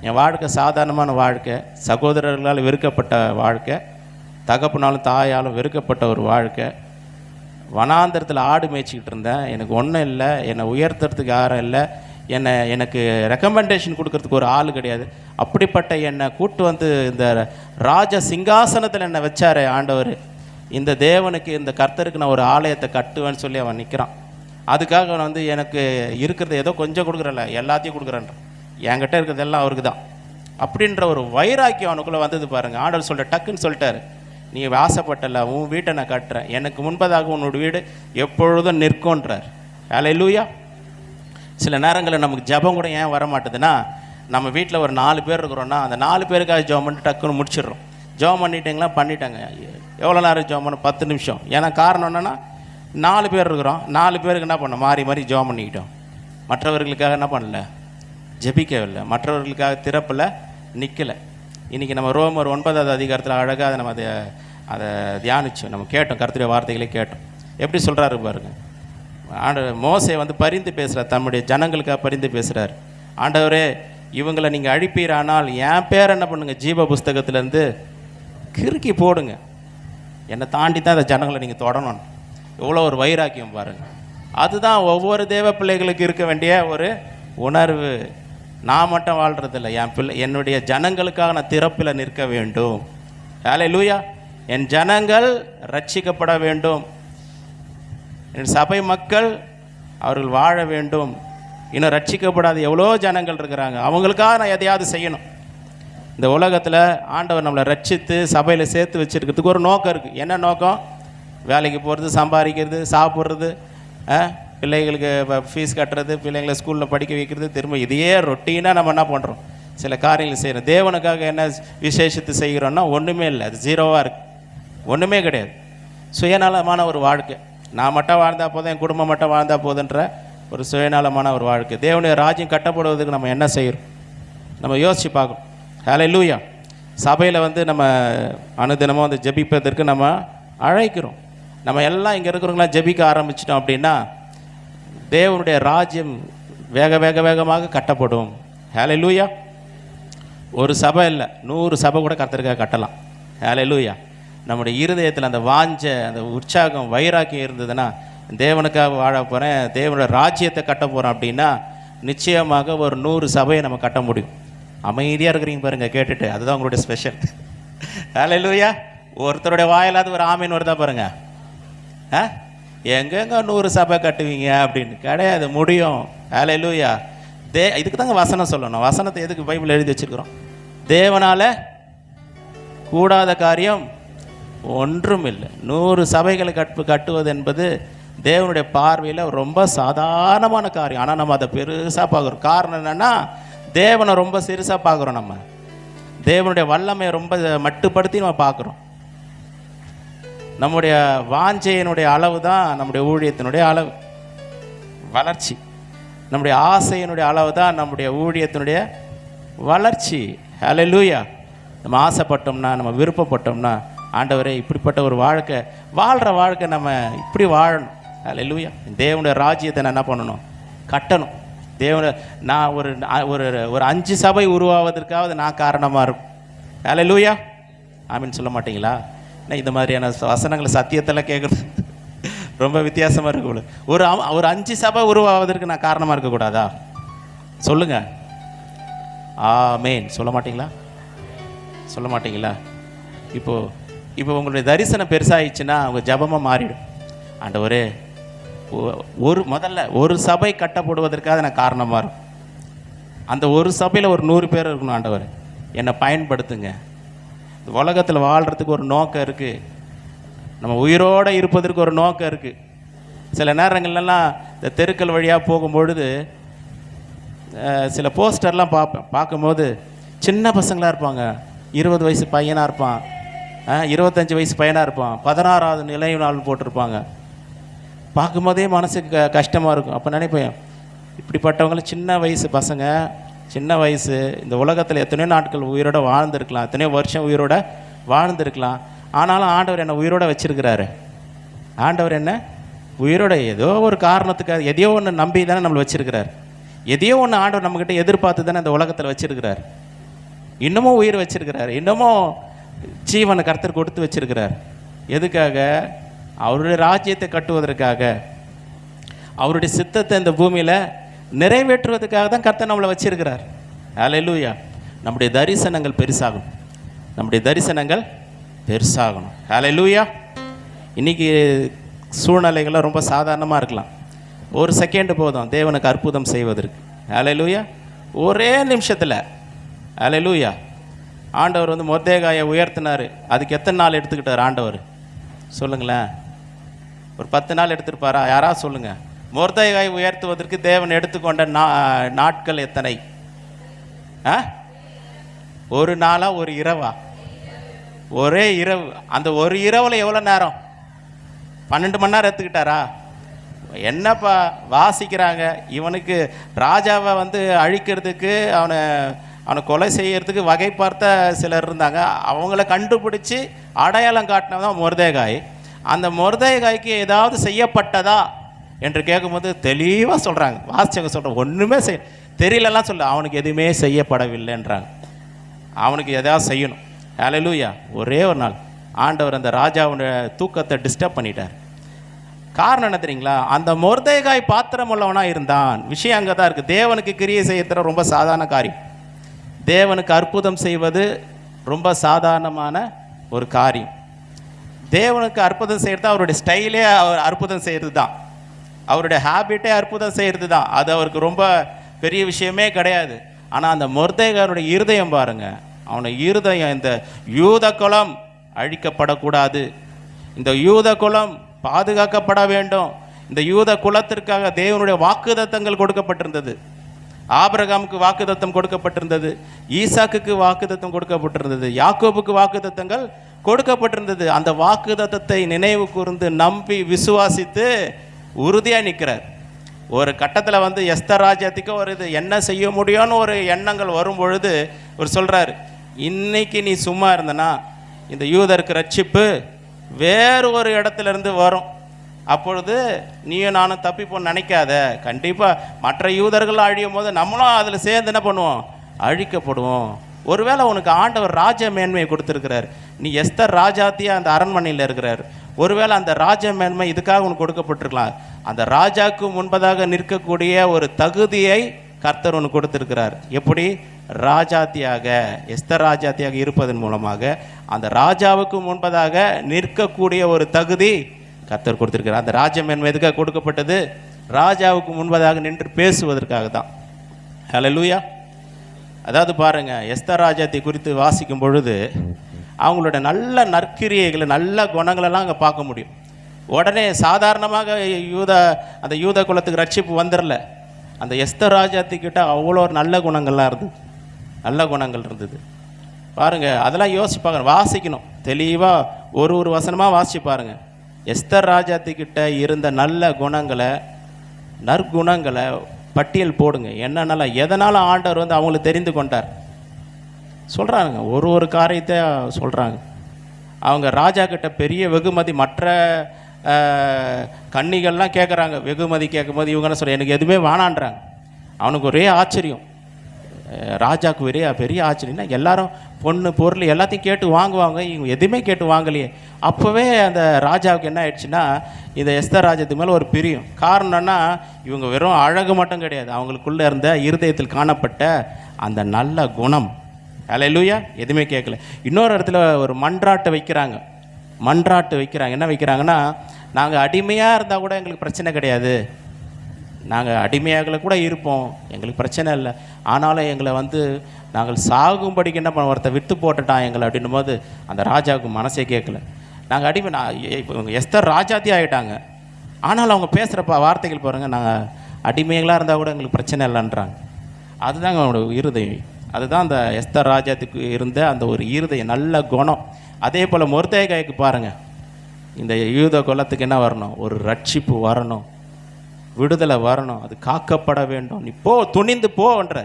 என் வாழ்க்கை சாதாரணமான வாழ்க்கை, சகோதரர்களால் வெறுக்கப்பட்ட வாழ்க்கை, தகப்பனாலும் தாயாலும் வெறுக்கப்பட்ட ஒரு வாழ்க்கை, வனாந்தரத்தில் ஆடு மேய்ச்சிக்கிட்டு இருந்தேன், எனக்கு ஒன்றும் இல்லை, என்னை உயர்த்துறதுக்கு யாரும் இல்லை, எனக்கு ரெக்கமெண்டேஷன் கொடுக்கறதுக்கு ஒரு ஆள் கிடையாது. அப்படிப்பட்ட என்னை கூட்டு வந்து இந்த ராஜ சிங்காசனத்தில் என்னை வச்சார் ஆண்டவர். இந்த தேவனுக்கு, இந்த கர்த்தருக்கு நான் ஒரு ஆலயத்தை கட்டுவேன்னு சொல்லி அவன் நிற்கிறான். அதுக்காக அவன் வந்து எனக்கு இருக்கிறது ஏதோ கொஞ்சம் கொடுக்குறல, எல்லாத்தையும் கொடுக்குறேன்றான். என்கிட்ட இருக்கிறதெல்லாம் அவருக்கு தான் அப்படின்ற ஒரு வைராக்கியம் அவனுக்குள்ளே வந்தது பாருங்கள். ஆண்டவர் சொல்கிற டக்குன்னு சொல்லிட்டாரு, நீ ஆசைப்பட்டல, உன் வீட்டை நான் கட்டுறேன், எனக்கு முன்பதாக உன்னோட வீடு எப்பொழுதும் நிற்கும்ன்றார். ஹல்லேலூயா. சில நேரங்களில் நமக்கு ஜெபம் கூட ஏன் வர மாட்டேதுன்னா, நம்ம வீட்டில் ஒரு 4 பேர் இருக்கிறோன்னா அந்த 4 பேருக்காக ஜெபம் பண்ணிட்டு டக்குன்னு முடிச்சிடுறோம். ஜெபம் பண்ணிட்டீங்களா? பண்ணிட்டாங்க. எவ்வளோ நேரம் ஜெபம் பண்ண? 10 நிமிஷம். ஏன்னா காரணம் என்னென்னா 4 பேர் இருக்கிறோம், 4 பேருக்கு என்ன பண்ணோம்? மாறி மாறி ஜெபம் பண்ணிக்கிட்டோம். மற்றவர்களுக்காக என்ன பண்ணல? ஜெபிக்கவில்லை. மற்றவர்களுக்காக திறப்பில் நிற்கலை. இன்றைக்கி நம்ம ரோமர் 9வது அதிகாரத்தில் அழகாக அதை தியானித்தோம், நம்ம கேட்டோம், கர்த்தருடைய வார்த்தைகளை கேட்டோம். எப்படி சொல்கிறாரு பாருங்க. மோசே வந்து பரிந்து பேசுகிறார், தம்முடைய ஜனங்களுக்காக பரிந்து பேசுகிறார். ஆண்டவரே, இவங்களை நீங்கள் அழிப்பீரானால் என் பேர் என்ன பண்ணுங்க? ஜீவ புஸ்தகத்திலேருந்து கிறுக்கி போடுங்க. என்னை தாண்டி தான் அந்த ஜனங்களை நீங்கள் தொடணும். எவ்வளோ ஒரு வைராக்கியம் பாருங்கள். அதுதான் ஒவ்வொரு தேவ பிள்ளைகளுக்கு இருக்க வேண்டிய ஒரு உணர்வு. நான் மட்டும் வாழ்கிறதில்ல, என்னுடைய ஜனங்களுக்காக நான் திறப்பில் நிற்க வேண்டும். ஹல்லேலூயா. என் ஜனங்கள் ரட்சிக்கப்பட வேண்டும், என் சபை மக்கள் அவர்கள் வாழ வேண்டும். இன்னும் ரட்சிக்கப்படாத எவ்வளோ ஜனங்கள் இருக்கிறாங்க, அவங்களுக்காக நான் எதையாவது செய்யணும். இந்த உலகத்தில் ஆண்டவர் நம்மளை ரட்சித்து சபையில் சேர்த்து வச்சுருக்கிறதுக்கு ஒரு நோக்கம் இருக்குது. என்ன நோக்கம்? வேலைக்கு போகிறது, சம்பாதிக்கிறது, சாப்பிட்றது, பிள்ளைகளுக்கு ஃபீஸ் கட்டுறது, பிள்ளைங்களை ஸ்கூலில் படிக்க வைக்கிறது, திரும்ப இதையே ரொட்டீனாக நம்ம என்ன பண்ணுறோம்? சில காரியங்கள் செய்கிறோம். தேவனுக்காக என்ன விசேஷத்தை செய்கிறோன்னா ஒன்றுமே இல்லை, அது ஜீரோவாக இருக்குது, ஒன்றுமே கிடையாது. சுயநலமான ஒரு வாழ்க்கை. நான் மட்டும் வாழ்ந்தால் போதும், என் குடும்பம் மட்டும் வாழ்ந்தால் போதுன்ற ஒரு சுயநலமான ஒரு வாழ்க்கை. தேவனுடைய ராஜ்யம் கட்டப்படுவதற்கு நம்ம என்ன செய்கிறோம்? நம்ம யோசித்து பார்க்கணும். ஹல்லேலூயா. சபையில் வந்து நம்ம அனுதினமும் வந்து ஜெபிப்பதற்கு நம்ம அழைக்கிறோம். நம்ம எல்லாம் இங்கே இருக்கிறவங்களாம் ஜெபிக்க ஆரம்பிச்சிட்டோம் அப்படின்னா தேவனுடைய ராஜ்யம் வேகமாக கட்டப்படும். ஹல்லேலூயா. ஒரு சபை இல்லை, 100 சபை கூட கர்த்தருக்காக கட்டலாம். ஹல்லேலூயா. நம்முடைய இருதயத்தில் அந்த வாஞ்ச, அந்த உற்சாகம், வைராக்கியம் இருந்ததுன்னா, தேவனுக்காக வாழ போகிறேன், தேவனுடைய ராஜ்யத்தை கட்ட போகிறோம் அப்படின்னா நிச்சயமாக ஒரு 100 சபையை நம்ம கட்ட முடியும். அமைதியாக இருக்கிறீங்க பாருங்கள் கேட்டுட்டு, அதுதான் உங்களுடைய ஸ்பெஷல். ஹல்லேலூயா. ஒருத்தருடைய வாயிலாவது ஒரு ஆமீன் வருதா பாருங்க. எங்கெங்க 100 சபை கட்டுவீங்க அப்படின்னு கிடையாது, முடியும். ஹல்லேலூயா. இதுக்கு தாங்க வசனம் சொல்லணும். வசனத்தை எதுக்கு பைபிள் எழுதி வச்சுருக்கிறோம்? தேவனால் கூடாத காரியம் ஒன்றும் இல்லை. 100 சபைகளை கட்டுவது என்பது தேவனுடைய பார்வையில் ரொம்ப சாதாரணமான காரியம். ஆனால் நம்ம அதை பெருசாக பார்க்குறோம். காரணம் என்னென்னா, தேவனை ரொம்ப சிறுசாக பார்க்குறோம். நம்ம தேவனுடைய வல்லமையை ரொம்ப மட்டுப்படுத்தி நம்ம பார்க்குறோம். நம்முடைய வாஞ்சையினுடைய அளவு தான் நம்முடைய ஊழியத்தினுடைய அளவு, வளர்ச்சி. நம்முடைய ஆசையினுடைய அளவு தான் நம்முடைய ஊழியத்தினுடைய வளர்ச்சி. ஹல்லேலூயா. நம்ம ஆசைப்பட்டோம்னா, நம்ம விருப்பப்பட்டோம்னா, ஆண்டவரே இப்படிப்பட்ட ஒரு வாழ்கிற வாழ்க்கை நம்ம இப்படி வாழணும். ஹல்லேலூயா. தேவனுடைய ராஜ்யத்தை நான் என்ன பண்ணணும்? கட்டணும். நான் ஒரு 5 சபை உருவாவதற்காவது நான் காரணமாக இருக்கும். ஹல்லேலூயா. ஆமீன் சொல்ல மாட்டீங்களா? இந்த மாதிரியான வசனங்களை சத்தியத்தில் கேட்குறது ரொம்ப வித்தியாசமாக இருக்குள்ள. ஒரு 5 சபை உருவாவதற்கு நான் காரணமாக இருக்கக்கூடாதா? சொல்லுங்க. ஆமேன் சொல்ல மாட்டீங்களா? சொல்ல மாட்டீங்களா? இப்போ உங்களுடைய தரிசனம் பெருசாகிடுச்சுன்னா உங்கள் ஜபமாக மாறிடும். ஆண்டவரே, முதல்ல ஒரு சபை கட்டப்படுவதற்காக நான் காரணமாக இருக்கும். அந்த ஒரு சபையில் ஒரு 100 பேர் இருக்கணும். ஆண்டவர் என்னை பயன்படுத்துங்க. இந்த உலகத்தில் வாழ்கிறதுக்கு ஒரு நோக்கம் இருக்குது, நம்ம உயிரோடு இருப்பதற்கு ஒரு நோக்கம் இருக்குது. சில நேரங்கள்லாம் இந்த தெருக்கள் வழியாக போகும்பொழுது சில போஸ்டர்லாம் பார்க்கும்போது சின்ன பசங்களாக இருப்பாங்க. 20 வயசு பையனாக இருப்பான், 25 வயசு பையனாக இருப்பான், 16வது நிலை நாள் போட்டிருப்பாங்க. பார்க்கும்போதே மனசுக்கு கஷ்டமாக இருக்கும். அப்போ நினைப்பேன், இப்படிப்பட்டவங்களும் சின்ன வயசு பசங்க, சின்ன வயசு, இந்த உலகத்தில் எத்தனையோ நாட்கள் உயிரோடு வாழ்ந்துருக்கலாம், எத்தனையோ வருஷம் உயிரோட வாழ்ந்துருக்கலாம். ஆனாலும் ஆண்டவர் என்னை உயிரோட வச்சுருக்கிறாரு. ஆண்டவர் என்ன உயிரோட ஏதோ ஒரு காரணத்துக்காக, எதையோ ஒன்று நம்பி தானே நம்மளை வச்சுருக்கிறார். எதையோ ஒன்று ஆண்டவர் நம்மக்கிட்ட எதிர்பார்த்து தானே இந்த உலகத்தில் வச்சுருக்கிறார். இன்னமும் உயிர் வச்சுருக்கிறார், இன்னமும் ஜீவனை கர்த்தர் கொடுத்து வச்சுருக்கிறார். எதுக்காக? அவருடைய ராஜ்யத்தை கட்டுவதற்காக, அவருடைய சித்தத்தை இந்த பூமியில் நிறைவேற்றுவதற்காக தான் கர்த்தர் நம்மளை வச்சிருக்கிறார். ஹல்லேலூயா. நம்முடைய தரிசனங்கள் பெருசாகணும், நம்முடைய தரிசனங்கள் பெருசாகணும். ஹல்லேலூயா. இன்றைக்கி சூழ்நிலைகள்லாம் ரொம்ப சாதாரணமாக இருக்கலாம். ஒரு செகண்டு போதும் தேவனுக்கு அற்புதம் செய்வதற்கு. ஹல்லேலூயா. ஒரே நிமிஷத்தில். ஹல்லேலூயா. ஆண்டவர் வந்து மொர்தேகாயை உயர்த்தினார். அதுக்கு எத்தனை நாள் எடுத்துக்கிட்டார் ஆண்டவர்? சொல்லுங்களேன். ஒரு 10 நாள் எடுத்துருப்பாரா? யாராவது சொல்லுங்கள். மொர்தேகாயை உயர்த்துவதற்கு தேவன் எடுத்துக்கொண்ட நாட்கள் எத்தனை? ஒரு நாளா, ஒரு இரவா? ஒரே இரவு. அந்த ஒரு இரவில் எவ்வளோ நேரம்? 12 மணி நேரம் எடுத்துக்கிட்டாரா? என்னப்பா வாசிக்கிறாங்க. இவனுக்கு ராஜாவை அழிக்கிறதுக்கு, அவனை கொலை செய்யறதுக்கு வகை பார்த்த சிலர் இருந்தாங்க. அவங்கள கண்டுபிடிச்சி அடையாளம் காட்டினதான் மொர்தெகாய். அந்த மொர்தெகாய்க்கு ஏதாவது செய்யப்பட்டதா என்று கேட்கும்போது தெளிவாக சொல்கிறாங்க. வாசிச்சவங்க சொல்கிறாங்க, ஒன்றுமே தெரியலலாம் சொல்ல, அவனுக்கு எதுவுமே செய்யப்படவில்லைன்றாங்க. அவனுக்கு எதாவது செய்யணும். ஹல்லேலூயா. ஒரே ஒரு நாள் ஆண்டவர் அந்த ராஜாவுடைய தூக்கத்தை டிஸ்டர்ப் பண்ணிட்டார். காரணம் என்ன தெரியுங்களா? அந்த மொர்தெகாய் பாத்திரம் உள்ளவனாக இருந்தான். விஷயம் அங்கே தான் இருக்குது. தேவனுக்கு கிரியை செய்யறது ரொம்ப சாதாரண காரியம். தேவனுக்கு அற்புதம் செய்வது ரொம்ப சாதாரணமான ஒரு காரியம். தேவனுக்கு அற்புதம் செய்கிறது அவருடைய ஸ்டைலே, அவர் அற்புதம் செய்கிறது தான், அவருடைய ஹேபிட்டே அற்புதம் செய்கிறது தான். அது அவருக்கு ரொம்ப பெரிய விஷயமே கிடையாது. ஆனால் அந்த மொர்தெகாயுடைய இருதயம் பாருங்கள். அவனுடைய இருதயம், இந்த யூத குலம் அழிக்கப்படக்கூடாது, இந்த யூத குலம் பாதுகாக்கப்பட வேண்டும். இந்த யூத குலத்திற்காக தேவனுடைய வாக்குத்தத்தங்கள் கொடுக்கப்பட்டிருந்தது. ஆபிரகாமுக்கு வாக்குத்தத்தம் கொடுக்கப்பட்டிருந்தது, ஈசாக்குக்கு வாக்குத்தத்தம் கொடுக்கப்பட்டிருந்தது, யாக்கோபுக்கு வாக்குத்தத்தங்கள் கொடுக்கப்பட்டிருந்தது. அந்த வாக்குத்தத்தத்தை நினைவு கூர்ந்து நம்பி விசுவாசித்து உறுதியாக நிற்கிறார். ஒரு கட்டத்தில் எஸ்தர் ராஜ்யத்துக்கு ஒரு இது என்ன செய்ய முடியும்னு ஒரு எண்ணங்கள் வரும் பொழுது ஒரு சொல்கிறார், இன்னைக்கு நீ சும்மா இருந்தனா இந்த யூதருக்கு ரட்சிப்பு வேறு ஒரு இடத்துலேருந்து வரும். அப்பொழுது நீயும் நானும் தப்பிப்போன்னு நினைக்காத. கண்டிப்பாக மற்ற யூதர்கள் அழியும் போது நம்மளும் அதில் சேர்ந்து என்ன பண்ணுவோம்? அழிக்கப்படுவோம். ஒருவேளை உனக்கு ஆண்டவர் ராஜ மேன்மையை கொடுத்துருக்கிறார். நீ எஸ்தர் ராஜாத்தியாக அந்த அரண்மனையில் இருக்கிறார். ஒருவேளை அந்த ராஜ மேன்மை இதுக்காக உனக்கு கொடுக்கப்பட்டிருக்கலாம். அந்த ராஜாவுக்கு முன்பதாக நிற்கக்கூடிய ஒரு தகுதியை கர்த்தர் உனக்கு கொடுத்துருக்கிறார். எப்படி? ராஜாத்தியாக, எஸ்தர் ராஜாத்தியாக இருப்பதன் மூலமாக அந்த ராஜாவுக்கு முன்பதாக நிற்கக்கூடிய ஒரு தகுதி கர்த்தர் கொடுத்துருக்கிறார். அந்த ராஜ மேன்மை எதுக்காக கொடுக்கப்பட்டது? ராஜாவுக்கு முன்பதாக நின்று பேசுவதற்காக தான். ஹல்லேலூயா. அதாவது பாருங்கள், எஸ்தர் ராஜாத்தை குறித்து வாசிக்கும் பொழுது அவங்களோட நல்ல நற்கிரியைகளை, நல்ல குணங்களெல்லாம் அங்கே பார்க்க முடியும். உடனே சாதாரணமாக அந்த யூத குலத்துக்கு ரட்சிப்பு வந்துடல. அந்த எஸ்தர் ராஜாத்திக்கிட்ட அவ்வளோ ஒரு நல்ல குணங்கள்லாம் இருந்தது, நல்ல குணங்கள் இருந்தது. பாருங்கள், அதெல்லாம் யோசிச்சு பார்க்கணும், வாசிக்கணும் தெளிவாக. ஒரு வசனமாக வாசிச்சு பாருங்கள். எஸ்தர் ராஜாத்திக்கிட்ட இருந்த நல்ல குணங்களை, நற்குணங்களை பட்டியல் போடுங்க. என்னென்னலாம், எதனால் ஆண்டவர் அவங்களுக்கு தெரிந்து கொண்டார் சொல்கிறாங்க. ஒரு காரியத்தை சொல்கிறாங்க. அவங்க ராஜா கிட்ட பெரிய வெகுமதி, மற்ற கன்னிகள்லாம் கேட்குறாங்க. வெகுமதி கேட்கும்போது இவங்க என்ன சொல்ல, எனக்கு எதுவுமே வேணான்றாங்க. அவனுக்கு ஒரே ஆச்சரியம், ராஜாவுக்கு பெரிய ஆச்சரியம்னா எல்லாரும் பொண்ணு பொருள் எல்லாத்தையும் கேட்டு வாங்குவாங்க, இவங்க எதுவுமே கேட்டு வாங்கலையே. அப்போவே அந்த ராஜாவுக்கு என்ன ஆயிடுச்சுன்னா, இந்த எஸ்தர் ராஜ்யத்துக்கு மேலே ஒரு பிரியம். காரணம்னா இவங்க வெறும் அழகு மட்டும் கிடையாது, அவங்களுக்குள்ளே இருந்த இருதயத்தில் காணப்பட்ட அந்த நல்ல குணம். ஹல்லேலூயா. எதுவுமே கேட்கல. இன்னொரு இடத்துல ஒரு மன்றாட்டு வைக்கிறாங்க. என்ன வைக்கிறாங்கன்னா, நாங்கள் அடிமையாக இருந்தால் கூட எங்களுக்கு பிரச்சனை கிடையாது, நாங்கள் அடிமையாக கூட இருப்போம், எங்களுக்கு பிரச்சனை இல்லை. ஆனாலும் எங்களை நாங்கள் சாகும்படிக்கு என்ன பண்ண, ஒருத்தர் விட்டு போட்டுட்டான் எங்களை அப்படின்னும் போது அந்த ராஜாவுக்கு மனசே கேட்கல. நாங்கள் அடிமை, இவங்க எஸ்தர் ராஜாத்தி ஆகிட்டாங்க. ஆனாலும் அவங்க பேசுகிறப்ப வார்த்தைகள் பாருங்கள், நாங்கள் அடிமைகளாக இருந்தால் கூட எங்களுக்கு பிரச்சனை இல்லைன்றாங்க. அதுதாங்க அவங்களோட இருதயம். அதுதான் அந்த எஸ்தர் ராஜாத்துக்கு இருந்த அந்த ஒரு இருதயம், நல்ல குணம். அதே போல் மொர்தெகாய்க்கு பாருங்கள், இந்த யூத குலத்துக்கு என்ன வரணும்? ஒரு ரட்சிப்பு வரணும், விடுதலை வரணும், அது காக்கப்பட வேண்டும். நீ போ, துணிந்து போன்ற,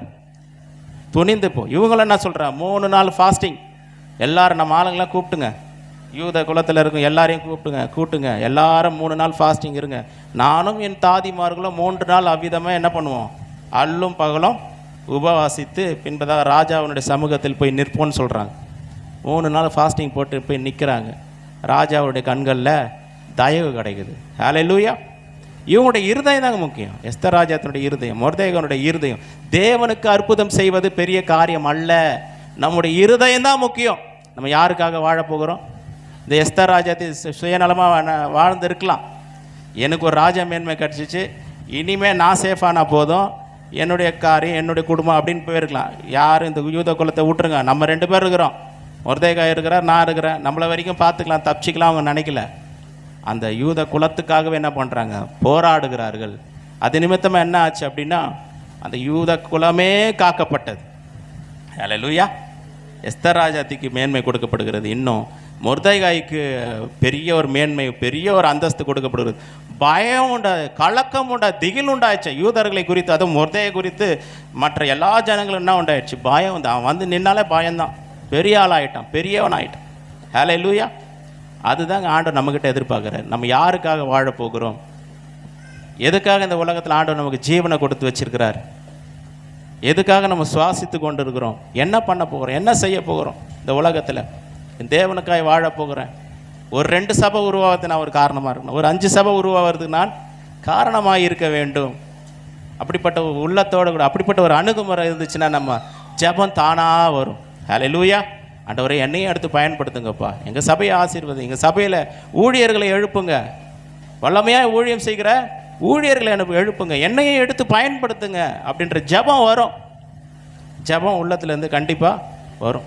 துணிந்து போ. இவங்கள என்ன சொல்கிறா? 3 நாள் ஃபாஸ்டிங். எல்லாரும் நம்ம ஆளுங்களாம் கூப்பிட்டுங்க, யூத குலத்தில் இருக்கும் எல்லாரையும் கூப்பிட்டுங்க, எல்லாரும் 3 நாள் ஃபாஸ்டிங் இருங்க. நானும் என் தாதிமார்களும் 3 நாள் அவ்விதமாக என்ன பண்ணுவோம்? அல்லும் பகலும் உபவாசித்து பின்பதாக ராஜாவுடைய சமூகத்தில் போய் நிற்போன்னு சொல்கிறாங்க. 3 நாள் ஃபாஸ்டிங் போட்டு போய் நிற்கிறாங்க. ராஜாவுடைய கண்களில் தயவு கிடைக்குது. ஹல்லேலூயா. இவங்களுடைய இருதயம் தாங்க முக்கியம். எஸ்தர் ராஜாத்தினுடைய இருதயம், மொர்தெகாயுடைய இருதயம். தேவனுக்கு அற்புதம் செய்வது பெரிய காரியம் அல்ல, நம்முடைய இருதயம் தான் முக்கியம். நம்ம யாருக்காக வாழப்போகிறோம்? இந்த எஸ்தர் ராஜாத்தி சுயநலமாக வாழ்ந்துருக்கலாம். எனக்கு ஒரு ராஜ மேன்மை கிடச்சிச்சு, இனிமேல் நான் சேஃபானா போதும், என்னுடைய காரியம் என்னுடைய குடும்பம் அப்படின்னு போயிருக்கலாம். யார் இந்த யூத குலத்தை விட்டுருங்க, நம்ம 2 பேர் இருக்கிறோம், மொர்தெகாய் இருக்கிறார், நான் இருக்கிறேன், நம்மளை வரைக்கும் பார்த்துக்கலாம், தப்பிச்சிக்கலாம். அவங்க நினைக்கல. அந்த யூத குலத்துக்காகவே என்ன பண்ணுறாங்க? போராடுகிறார்கள். அது நிமித்தமாக என்ன ஆச்சு அப்படின்னா, அந்த யூத குலமே காக்கப்பட்டது. ஹல்லேலூயா. எஸ்தர் ராஜாத்திக்கு மேன்மை கொடுக்கப்படுகிறது. இன்னும் மொர்தெகாய்க்கு பெரிய ஒரு மேன்மை, பெரிய ஒரு அந்தஸ்து கொடுக்கப்படுகிறது. பயம் உண்டா, கலக்கம் உண்டா, திகில் உண்டாயிடுச்சு யூதர்களை குறித்து. அதுவும் மொர்தெகாயை குறித்து மற்ற எல்லா ஜனங்களும் என்ன உண்டாயிடுச்சு? பயம் வந்து அவன் வந்து நின்னாலே பயம்தான். பெரிய ஆள் ஆகிட்டான், பெரியவன் ஆகிட்டான். ஹல்லேலூயா. அதுதாங்க ஆண்டவர் நம்மக்கிட்ட எதிர்பார்க்குறாரு. நம்ம யாருக்காக வாழ போகிறோம்? எதுக்காக இந்த உலகத்தில் ஆண்டவர் நமக்கு ஜீவனை கொடுத்து வச்சிருக்கிறார்? எதுக்காக நம்ம சுவாசித்து கொண்டு இருக்கிறோம்? என்ன பண்ண போகிறோம்? என்ன செய்ய போகிறோம் இந்த உலகத்தில்? தேவனுக்காய் வாழ போகிறேன். ஒரு 2 சபை உருவாகிறதுக்கு நான் ஒரு காரணமாக இருக்கணும். ஒரு 5 சபை உருவாகிறதுக்கு நான் காரணமாக இருக்க வேண்டும். அப்படிப்பட்ட ஒரு உள்ளத்தோடு கூட அப்படிப்பட்ட ஒரு அணுகுமுறை இருந்துச்சுன்னா நம்ம ஜெபம் தானாக வரும். ஹல்லேலூயா. ஆண்டவரே என்னையும் எடுத்து பயன்படுத்துங்கப்பா. எங்கள் சபையை ஆசீர்வதி. எங்கள் சபையில் ஊழியர்களை எழுப்புங்க. வல்லமையாக ஊழியம் செய்கிற ஊழியர்களை எழுப்புங்க. என்னையும் எடுத்து பயன்படுத்துங்க அப்படின்ற ஜெபம் வரும். ஜெபம் உள்ளத்துலேருந்து கண்டிப்பாக வரும்.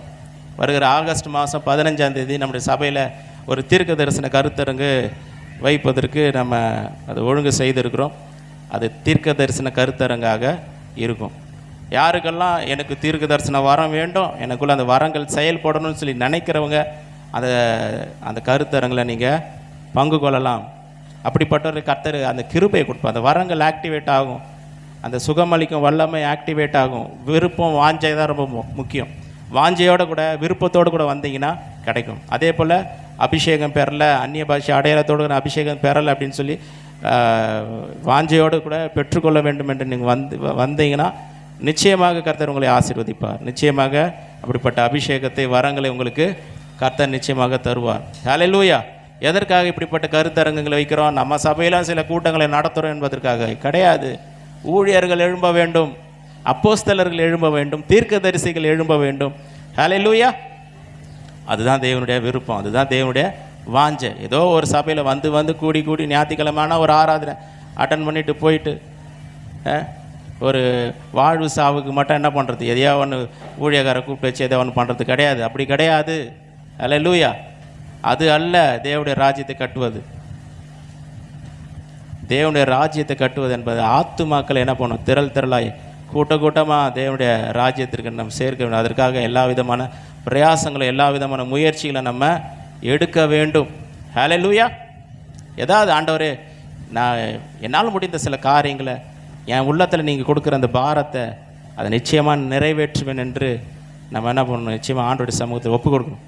வருகிற ஆகஸ்ட் மாதம் 15ஆம் தேதி நம்முடைய சபையில் ஒரு தீர்க்க தரிசன கருத்தரங்கு வைப்பதற்கு நம்ம அதை ஒழுங்கு செய்திருக்கிறோம். அது தீர்க்க தரிசன கருத்தரங்காக இருக்கும். யாருக்கெல்லாம் எனக்கு தீர்க்க தரிசன வரம் வேண்டும், எனக்குள்ள அந்த வரங்கள் செயல்படணும்னு சொல்லி நினைக்கிறவங்க அந்த கருத்தரங்கில் நீங்கள் பங்கு கொள்ளலாம். அப்படிப்பட்ட கர்த்தர் அந்த கிருபையை கொடுப்போம். அந்த வரங்கள் ஆக்டிவேட் ஆகும். அந்த சுகமளிக்கும் வல்லமை ஆக்டிவேட் ஆகும். விருப்பம் வாஞ்சை தான் ரொம்ப முக்கியம். வாஞ்சையோடு கூட விருப்பத்தோடு கூட வந்தீங்கன்னா கிடைக்கும். அதே போல் அபிஷேகம் பெறலை, அந்நிய பாஷை அடையாளத்தோடு அபிஷேகம் பெறலை அப்படின்னு சொல்லி வாஞ்சையோடு கூட பெற்றுக்கொள்ள வேண்டும் என்று நீங்கள் வந்தீங்கன்னா நிச்சயமாக கர்த்தர் உங்களை ஆசீர்வதிப்பார். நிச்சயமாக அப்படிப்பட்ட அபிஷேகத்தை வரங்களை உங்களுக்கு கர்த்தர் நிச்சயமாக தருவார். ஹல்லேலூயா. எதற்காக இப்படிப்பட்ட கருத்தரங்குகளை வைக்கிறோம்? நம்ம சபையெல்லாம் சில கூட்டங்களை நடத்துகிறோம் என்பதற்காக கிடையாது. ஊழியர்கள் எழும்ப வேண்டும், அப்போஸ்தலர்கள் எழும்ப வேண்டும், தீர்க்கதரிசிகள் எழும்ப வேண்டும். ஹல்லேலூயா. அதுதான் தேவனுடைய விருப்பம், அதுதான் தேவனுடைய வாஞ்சை. ஏதோ ஒரு சபையில் வந்து கூடி ஞாயிற்றுக்கிழமைனா ஒரு ஆராதனை அட்டன் பண்ணிட்டு போயிட்டு ஒரு வாழ்வு சாவுக்கு மட்டும் என்ன பண்ணுறது? எதையோ ஒன்று ஊழியக்காரை கூப்பிட்டு வச்சு எதோ ஒன்று பண்ணுறது கிடையாது. அப்படி கிடையாது. ஹல்லேலூயா. அது அல்ல தேவனுடைய ராஜ்யத்தை கட்டுவது. தேவனுடைய ராஜ்யத்தை கட்டுவது என்பது ஆத்துமாக்களை என்ன பண்ணணும்? திரளாய் கூட்டமாக தேவனுடைய ராஜ்யத்திற்கு நம்ம சேர்க்க வேண்டும். அதற்காக எல்லா விதமான பிரயாசங்களும் எல்லா விதமான முயற்சிகளை நம்ம எடுக்க வேண்டும். ஹல்லேலூயா. ஏதாவது ஆண்டவரே நான் என்னால் முடிந்த சில காரியங்களை என் உள்ளத்தில் நீங்கள் கொடுக்குற அந்த பாரத்தை அதை நிச்சயமாக நிறைவேற்றுவேன் என்று நம்ம என்ன பண்ணணும்? நிச்சயமாக ஆண்டோடைய சமூகத்தை ஒப்பு கொடுக்கணும்.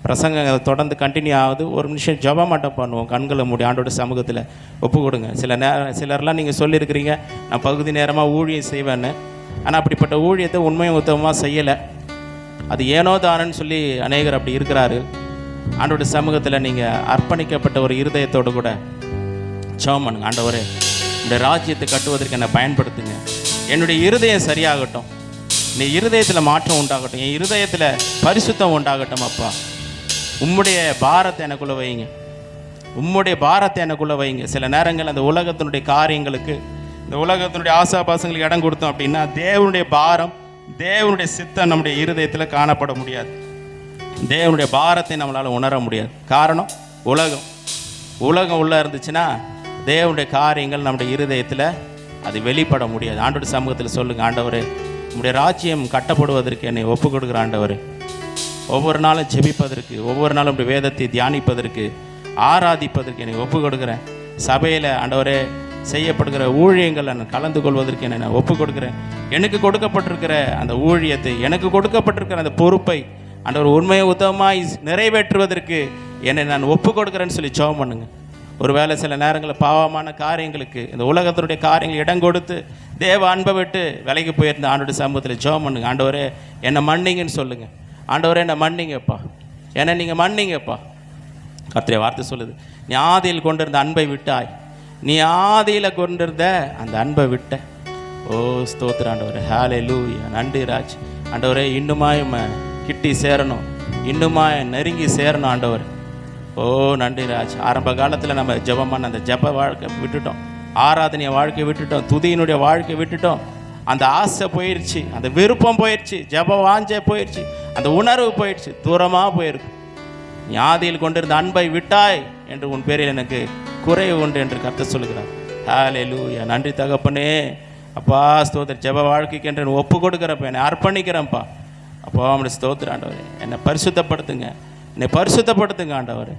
பிரசங்கங்கள் தொடர்ந்து கண்டினியூ ஆகுது. ஒரு நிமிஷம் ஜெபம் மட்டும் பண்ணுவோம். கண்களை மூடி ஆண்டோட சமூகத்தில் ஒப்பு கொடுங்க. சிலர்லாம் நீங்கள் சொல்லியிருக்கிறீங்க நான் பகுதி நேரமாக ஊழியம் செய்வேன்னு. ஆனால் அப்படிப்பட்ட ஊழியத்தை உண்மையும் உத்தமமாக செய்யலை. அது ஏனோ தானன்னு சொல்லி அநேகர் அப்படி இருக்கிறாரு. ஆண்டோட சமூகத்தில் நீங்கள் அர்ப்பணிக்கப்பட்ட ஒரு இருதயத்தோடு கூட ஜெபம் பண்ணுங்க. ஆண்டவரே இந்த ராஜ்யத்தை கட்டுவதற்கு என்னை பயன்படுத்துங்க. என்னுடைய இருதயம் சரியாகட்டும், நீ இருதயத்தில் மாற்றம் உண்டாகட்டும், என் இருதயத்தில் பரிசுத்தம் உண்டாகட்டும். அப்பா உம்முடைய பாரத்தை எனக்குள்ளே வைங்க, உம்முடைய பாரத்தை எனக்குள்ளே வைங்க. சில நேரங்கள் அந்த உலகத்தினுடைய காரியங்களுக்கு, இந்த உலகத்தினுடைய ஆசாபாசங்களுக்கு இடம் கொடுத்தோம் அப்படின்னா தேவனுடைய பாரம், தேவனுடைய சித்தம் நம்முடைய இருதயத்தில் காணப்பட முடியாது. தேவனுடைய பாரத்தை நம்மளால் உணர முடியாது. காரணம் உலகம் உள்ளே இருந்துச்சுன்னா தேவனுடைய காரியங்கள் நம்முடைய இருதயத்தில் அது வெளிப்பட முடியாது. ஆண்டோட சமூகத்தில் சொல்லுங்கள், ஆண்டவரே உம்முடைய ராஜ்யம் கட்டப்படுவதற்கு என்னை ஒப்பு கொடுக்குற ஆண்டவரே. ஒவ்வொரு நாளும் ஜெபிப்பதற்கு, ஒவ்வொரு நாளும் உடைய வேதத்தை தியானிப்பதற்கு, ஆராதிப்பதற்கு என்னை ஒப்பு கொடுக்குறேன். சபையில் ஆண்டவரே செய்யப்படுகிற ஊழியங்கள் நான் கலந்து கொள்வதற்கு என்னை நான் ஒப்பு கொடுக்குறேன். எனக்கு கொடுக்கப்பட்டிருக்கிற அந்த ஊழியத்தை, எனக்கு கொடுக்கப்பட்டிருக்கிற அந்த பொறுப்பை ஆண்டவர் உண்மையை உத்தமமாய் நிறைவேற்றுவதற்கு என்னை நான் ஒப்பு கொடுக்குறேன்னு சொல்லி ஜெபம் பண்ணுங்க. ஒருவேளை சில நேரங்களில் பாவமான காரியங்களுக்கு, இந்த உலகத்தினுடைய காரியங்கள் இடம் கொடுத்து தேவ அன்பை விட்டு விலைக்கு போயிருந்த ஆண்டோட சமூகத்தில் ஜெபம் பண்ணுங்க. ஆண்டவரே என்னை மன்னிங்கன்னு சொல்லுங்கள். ஆண்டவரே என்னை மன்னிங்கப்பா, என்னை நீங்கள் மன்னிங்கப்பா. கர்த்தருடைய வார்த்தை சொல்லுது, நீ ஆதியில் கொண்டிருந்த அன்பை விட்டாய், நீ ஆதியில் கொண்டிருந்த அந்த அன்பை விட்ட. ஓ ஸ்தோத்திர ஆண்டவரே. ஹல்லேலூயா. நன்றி ராஜ். ஆண்டவரே இன்னுமாய் கிட்டி சேரணும், இன்னுமாய் நெருங்கி சேரணும் ஆண்டவர். ஓ நன்றி ராஜ். ஆரம்ப காலத்தில் நம்ம ஜெபமான அந்த ஜெப வாழ்க்கை விட்டுட்டோம், ஆராதனைய வாழ்க்கை விட்டுட்டோம், துதியினுடைய வாழ்க்கை விட்டுட்டோம். அந்த ஆசை போயிடுச்சு, அந்த விருப்பம் போயிடுச்சு, ஜெப வாஞ்சை போயிடுச்சு, அந்த உணர்வு போயிடுச்சு, தூரமாக போயிருக்கு. நீ ஆதியில் கொண்டிருந்த அன்பை விட்டாய் என்று உன் பேரில் எனக்கு குறைவு உண்டு என்று கர்த்தர் சொல்லுகிறார். ஹல்லேலூயா. நன்றி தகப்பனே. அப்பா ஸ்தோத்திர. ஜெப வாழ்க்கைக்கு என்று ஒப்பு கொடுக்குறப்ப என்னை அர்ப்பணிக்கிறேன்ப்பா. அப்போ அவனுடைய ஸ்தோத்திரம் ஆண்டவர், என்னை பரிசுத்தப்படுத்துங்க, என்னை பரிசுத்தப்படுத்துங்க ஆண்டவர்,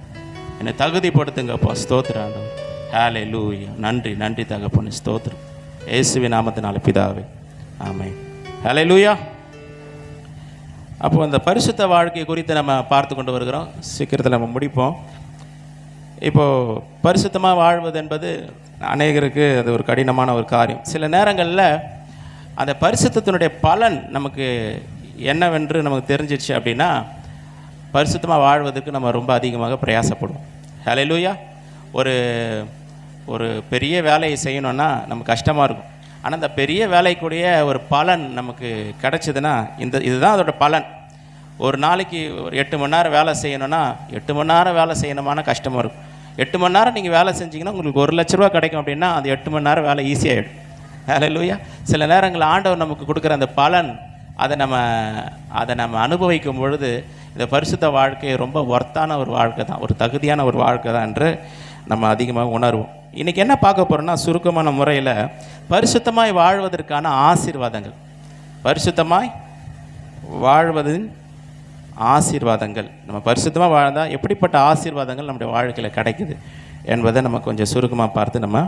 என்னை தகுதிப்படுத்துங்க அப்போ. ஸ்தோத்திரம் ஆண்டவர். ஹல்லேலூயா. நன்றி நன்றி தகப்பனே, ஸ்தோத்திரம். இயேசுவின் நாமத்தினால பிதாவே, ஆமென். ஹல்லேலூயா. அப்போ அந்த பரிசுத்த வாழ்க்கை குறித்து நம்ம பார்த்து கொண்டு வருகிறோம். சீக்கிரத்தில் நம்ம முடிப்போம். இப்போது பரிசுத்தமாக வாழ்வது என்பது அநேகருக்கு அது ஒரு கடினமான ஒரு காரியம். சில நேரங்களில் அந்த பரிசுத்தத்தினுடைய பலன் நமக்கு என்னவென்று நமக்கு தெரிஞ்சிச்சு அப்படின்னா பரிசுத்தமாக வாழ்வதற்கு நம்ம ரொம்ப அதிகமாக பிரயாசப்படுவோம். ஹல்லேலூயா. ஒரு ஒரு பெரிய வேலையை செய்யணுன்னா நமக்கு கஷ்டமாக இருக்கும். ஆனால் அந்த பெரிய வேலைக்குடைய ஒரு பலன் நமக்கு கிடச்சிதுன்னா இதுதான் அதோட பலன். ஒரு நாளைக்கு ஒரு 8 மணி நேரம் வேலை செய்யணும்னா 8 மணி நேரம் வேலை செய்யணுமான கஷ்டமாக இருக்கும். 8 மணி நேரம் நீங்கள் வேலை செஞ்சிங்கன்னா உங்களுக்கு 1 லட்ச ரூபா கிடைக்கும் அப்படின்னா அந்த 8 மணி நேரம் வேலை ஈஸியாகிடும். ஹல்லேலூயா. சில நேரங்கள் ஆண்டவர் நமக்கு கொடுக்குற அந்த பலன் அதை நம்ம அனுபவிக்கும் பொழுது இந்த பரிசுத்த வாழ்க்கை ரொம்ப ஒர்த்தான ஒரு வாழ்க்கை தான், ஒரு தகுதியான ஒரு வாழ்க்கை தான் என்று நம்ம அதிகமாக உணர்வோம். இன்றைக்கி என்ன பார்க்க போகிறோம்னா சுருக்கமான முறையில் பரிசுத்தமாய் வாழ்வதற்கான ஆசீர்வாதங்கள், பரிசுத்தமாய் வாழ்வதின் ஆசீர்வாதங்கள். நம்ம பரிசுத்தமாக வாழ்ந்தால் எப்படிப்பட்ட ஆசீர்வாதங்கள் நம்முடைய வாழ்க்கையில் கிடைக்குது என்பதை நம்ம கொஞ்சம் சுருக்கமாக பார்த்து நம்ம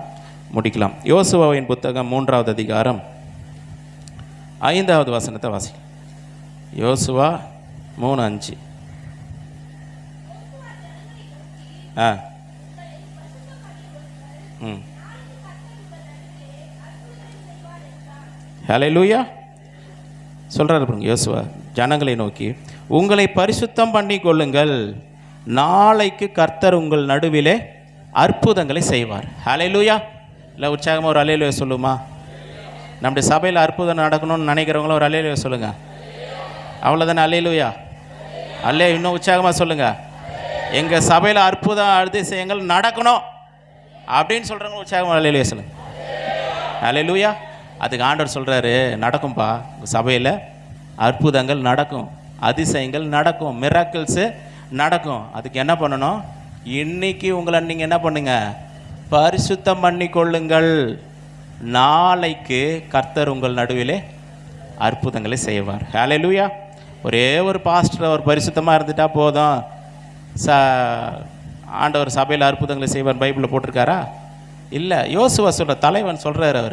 முடிக்கலாம். யோசுவாவின் புத்தகம் 3வது அதிகாரம் 5வது வசனத்தை வாசிக்கலாம். யோசுவா 3:5. ஹல்லேலூயா. சொல்கிறார் பாருங்க யோசுவா ஜனங்களை நோக்கி, உங்களை பரிசுத்தம் பண்ணி கொள்ளுங்கள், நாளைக்கு கர்த்தர் உங்கள் நடுவிலே அற்புதங்களை செய்வார். ஹல்லேலூயா. இல்லை உற்சாகமாக ஒரு ஹல்லேலூயா சொல்லுமா? நம்முடைய சபையில் அற்புதம் நடக்கணும்னு நினைக்கிறவங்களும் ஒரு ஹல்லேலூயா சொல்லுங்கள். அவ்வளோதானே? ஹல்லேலூயா. அல்லே இன்னும் உற்சாகமாக சொல்லுங்கள். எங்கள் சபையில் அற்புதம் அதிசயங்கள் நடக்கணும் அப்படின்னு சொல்கிறவங்க உற்சாகமாக ஹல்லேலூயா சொல்லுங்கள். ஹல்லேலூயா. அதுக்கு ஆண்டவர் சொல்கிறாரு, நடக்கும்பா, உங்கள் சபையில் அற்புதங்கள் நடக்கும், அதிசயங்கள் நடக்கும், மிராக்கிள்ஸு நடக்கும். அதுக்கு என்ன பண்ணணும்? இன்னைக்கு உங்களை நீங்கள் என்ன பண்ணுங்க? பரிசுத்தம் பண்ணி கொள்ளுங்கள், நாளைக்கு கர்த்தர் உங்கள் நடுவிலே அற்புதங்களை செய்வார். ஹல்லேலூயா. ஒரே ஒரு பாஸ்டர் அவர் பரிசுத்தமாக இருந்துட்டா போதும், ஆண்டவர் சபையில் அற்புதங்களை செய்வார் பைபிளில் போட்டிருக்காரா? இல்லை. யோசுவா சொல்கிற தலைவன் சொல்கிறார்,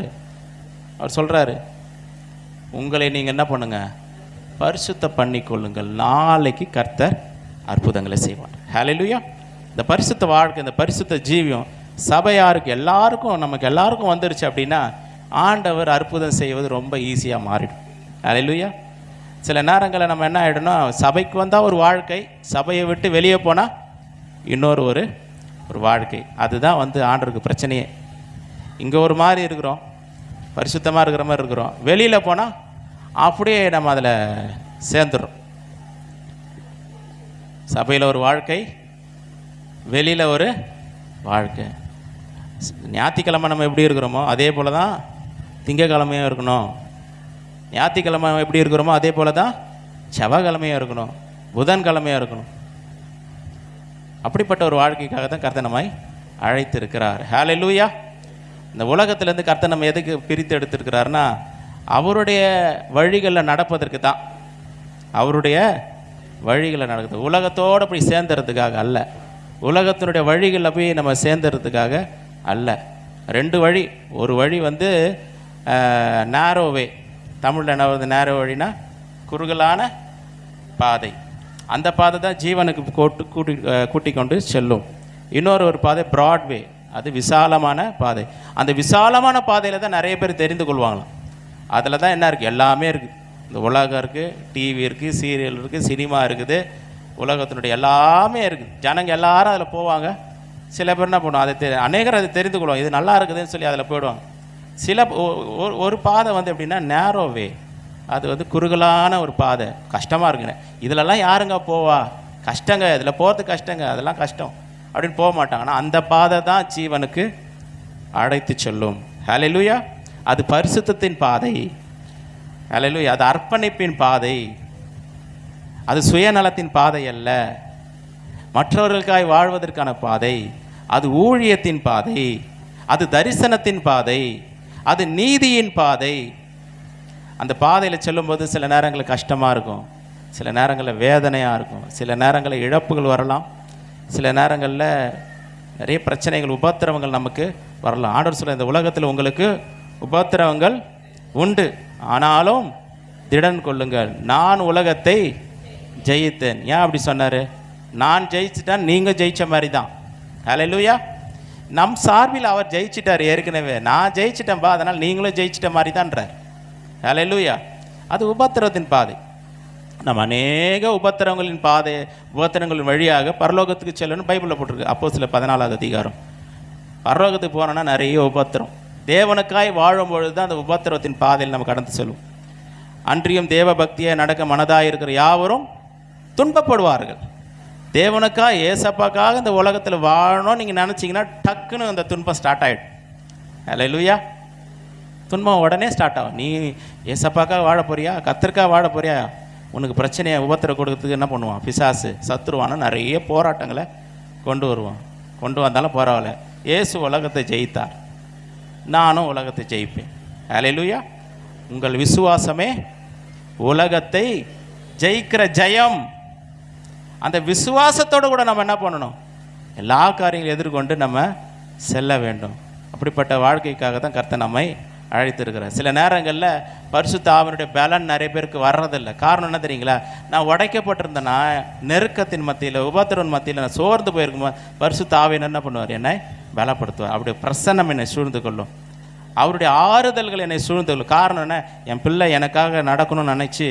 அவர் சொல்கிறாரு, உங்களை நீங்கள் என்ன பண்ணுங்க? பரிசுத்தம் பண்ணி கொள்ளுங்கள், நாளைக்கு கர்த்தர் அற்புதங்களை செய்வார். ஹல்லேலூயா. இந்த பரிசுத்த வாழ்க்கை, இந்த பரிசுத்த ஜீவியம் சபையாருக்கு எல்லாருக்கும், நமக்கு எல்லாருக்கும் வந்துருச்சு அப்படின்னா ஆண்டவர் அற்புதம் செய்வது ரொம்ப ஈஸியாக மாறிடும். ஹல்லேலூயா. சில நேரங்களில் நம்ம என்ன ஆகிடணும்னா, சபைக்கு வந்தால் ஒரு வாழ்க்கை, சபையை விட்டு வெளியே போனால் இன்னொரு ஒரு வாழ்க்கை. அதுதான் ஆண்டவருக்கு பிரச்சனையே. இங்கே ஒரு மாதிரி இருக்கிறோம், பரிசுத்தமாக இருக்கிற மாதிரி இருக்கிறோம், வெளியில் போனால் அப்படியே நம்ம அதில் சேர்ந்துடுறோம். சபையில் ஒரு வாழ்க்கை, வெளியில் ஒரு வாழ்க்கை. ஞாயிற்றுக்கிழமை நம்ம எப்படி இருக்கிறோமோ அதே போல் தான் திங்கக்கிழமையும் இருக்கணும். ஞாயிற்றுக்கிழமை எப்படி இருக்கிறோமோ அதே போல் தான் செவ்வாய்க்கிழமையும் இருக்கணும், புதன்கிழமையும் இருக்கணும். அப்படிப்பட்ட ஒரு வாழ்க்கைக்காக தான் கர்த்தர் நம்மை அழைத்திருக்கிறார். ஹல்லேலூயா. இந்த உலகத்திலேருந்து கர்த்தர் நம்ம எதுக்கு பிரித்து எடுத்திருக்கிறாருன்னா அவருடைய வழிகளில் நடப்பதற்கு தான். அவருடைய வழிகளில் நடக்குது, உலகத்தோடு போய் சேர்ந்துறதுக்காக அல்ல, உலகத்தினுடைய வழிகளில் போய் நம்ம சேர்ந்துறதுக்காக அல்ல. 2 வழி. ஒரு வழி நேரோவே, தமிழில் என்ன வருது? நேரோ வழினா குறுகலான பாதை. அந்த பாதை தான் ஜீவனுக்கு கூட்டி கொண்டு செல்லும். இன்னொரு பாதை ப்ராட்வே, அது விசாலமான பாதை. அந்த விசாலமான பாதையில் தான் நிறைய பேர் தெரிந்து கொள்வாங்களாம். அதில் தான் என்ன இருக்குது? எல்லாமே இருக்குது. இந்த உலகம் இருக்குது, டிவி இருக்குது, சீரியல் இருக்குது, சினிமா இருக்குது, உலகத்தினுடைய எல்லாமே இருக்குது. ஜனங்க எல்லாரும் அதில் போவாங்க. சில பேர் என்ன பண்ணுவோம், அநேகர் அதை தெரிந்து கொள்வாங்க, இது நல்லா இருக்குதுன்னு சொல்லி அதில் போயிடுவாங்க. ஒரு பாதை எப்படின்னா நேரோவே, அது குறுகலான ஒரு பாதை, கஷ்டமாக இருக்குங்க. இதிலெல்லாம் யாருங்க போவா? கஷ்டங்க, இதில் போகிறது கஷ்டங்க, அதெல்லாம் கஷ்டம் அப்படின்னு போக மாட்டாங்க. ஆனால் அந்த பாதை தான் ஜீவனுக்கு அழைத்து செல்லும். ஹல்லேலூயா. அது பரிசுத்தத்தின் பாதை. ஹல்லேலூயா. அது அர்ப்பணிப்பின் பாதை, அது சுயநலத்தின் பாதை அல்ல, மற்றவர்களுக்காய் வாழ்வதற்கான பாதை, அது ஊழியத்தின் பாதை, அது தரிசனத்தின் பாதை, அது நீதியின் பாதை. அந்த பாதையில் செல்லும்போது சில நேரங்களில் கஷ்டமாக இருக்கும், சில நேரங்களில் வேதனையாக இருக்கும், சில நேரங்களில் இழப்புகள் வரலாம், சில நேரங்களில் நிறைய பிரச்சனைகள் உபத்திரவங்கள் நமக்கு வரலாம். ஆண்டவர் சொல்ல, இந்த உலகத்தில் உங்களுக்கு உபத்திரவங்கள் உண்டு, ஆனாலும் திடன் கொள்ளுங்கள், நான் உலகத்தை ஜெயித்தேன். ஏன் அப்படி சொன்னார்? நான் ஜெயிச்சிட்டேன், நீங்கள் ஜெயித்த மாதிரி தான். ஹல்லேலூயா. நம் சார்பில் அவர் ஜெயிச்சிட்டார் ஏற்கனவே. நான் ஜெயிச்சிட்டேன்பா, அதனால் நீங்களும் ஜெயிச்சிட்ட மாதிரி தான்றார். ஹல்லேலூயா. அது உபத்திரவத்தின் பாதை. நம்ம அநேக உபத்திரங்களின் வழியாக பரலோகத்துக்கு செல்லணும்னு பைபிளில் போட்டிருக்கு. அப்போஸ்தலர் 14வது அதிகாரம். பரலோகத்துக்கு போனோன்னா நிறைய உபத்திரம். தேவனுக்காய் வாழும்பொழுது தான் அந்த உபத்திரவத்தின் பாதையில் நம்ம கடந்து செல்வோம். அன்றியும் தேவ பக்தியை நடக்க மனதாக இருக்கிற யாவரும் துன்பப்படுவார்கள். தேவனுக்காக ஏசப்பாக்காக இந்த உலகத்தில் வாழணும்னு நீங்கள் நினச்சிங்கன்னா டக்குன்னு அந்த துன்பம் ஸ்டார்ட் ஆகிடும். ஹல்லேலூயா. துன்பம் உடனே ஸ்டார்ட் ஆகும். நீ ஏசப்பாக்காக வாழ போறியா, கர்த்தருக்காக வாழ போறியா, உனக்கு பிரச்சனையை உபத்திரம் கொடுக்கறதுக்கு என்ன பண்ணுவான்? பிசாசு சத்துருவான நிறைய போராட்டங்களை கொண்டு வருவான். கொண்டு வந்தாலும் பரவாயில்ல, இயேசு உலகத்தை ஜெயித்தார், நானும் உலகத்தை ஜெயிப்பேன். ஹல்லேலூயா. உங்கள் விசுவாசமே உலகத்தை ஜெயிக்கிற ஜெயம். அந்த விசுவாசத்தோடு கூட நம்ம என்ன பண்ணணும்? எல்லா காரியங்களையும் எதிர்கொண்டு நம்ம செல்ல வேண்டும். அப்படிப்பட்ட வாழ்க்கைக்காக தான் கர்த்தர் நம்மை அழைத்திருக்கிறார். சில நேரங்களில் பரிசுத்த ஆவியினுடைய பலன் நிறைய பேருக்கு வர்றதில்லை. காரணம் என்ன தெரியுங்களா? நான் உடைக்கப்பட்டிருந்தேன்னா, நெருக்கத்தின் மத்தியில், உபத்திரவின் மத்தியில் நான் சோர்ந்து போயிருக்கும்போது பரிசுத்த ஆவியன் என்ன பண்ணுவார்? என்னை பலப்படுத்துவார். அவருடைய பிரசன்னம் என்னை சூழ்ந்து கொள்ளும், அவருடைய ஆறுதல்கள் என்னை சூழ்ந்து கொள்ளும். காரணம் என்ன? என் பிள்ளை எனக்காக நடக்கணும்னு நினச்சி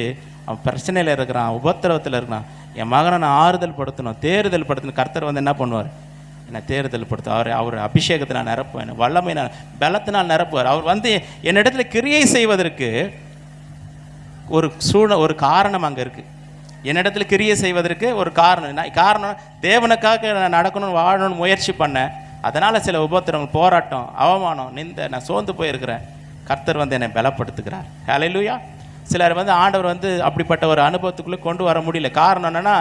அவன் பிரச்சனையில் இருக்கிறான், உபத்திரவத்தில் இருக்கிறான், என் மகனை நான் ஆறுதல் படுத்தணும், தேறுதல் படுத்தணும். கர்த்தர் வந்து என்ன பண்ணுவார்? என்னை தேறுதல் படுத்தும். அவர் அபிஷேகத்தை நான் நிரப்புவேன், வல்லமை நான் பலத்தினால் நிரப்புவார். அவர் வந்து என்னிடத்துல கிரியை செய்வதற்கு ஒரு காரணம் அங்கே இருக்குது. என்னிடத்துல கிரியை செய்வதற்கு ஒரு காரணம் தேவனுக்காக நான் நடக்கணும்னு வாழணும்னு முயற்சி பண்ணேன். அதனால் சில உபத்திரங்கள், போராட்டம், அவமானம், நிந்தை, நான் சோர்ந்து போயிருக்கிறேன். கர்த்தர் வந்து என்னை பலப்படுத்துகிறார். ஹல்லேலூயா. சிலர் வந்து ஆண்டவர் வந்து அப்படிப்பட்ட ஒரு அனுபவத்துக்குள்ளே கொண்டு வர முடியல. காரணம் என்னென்னா,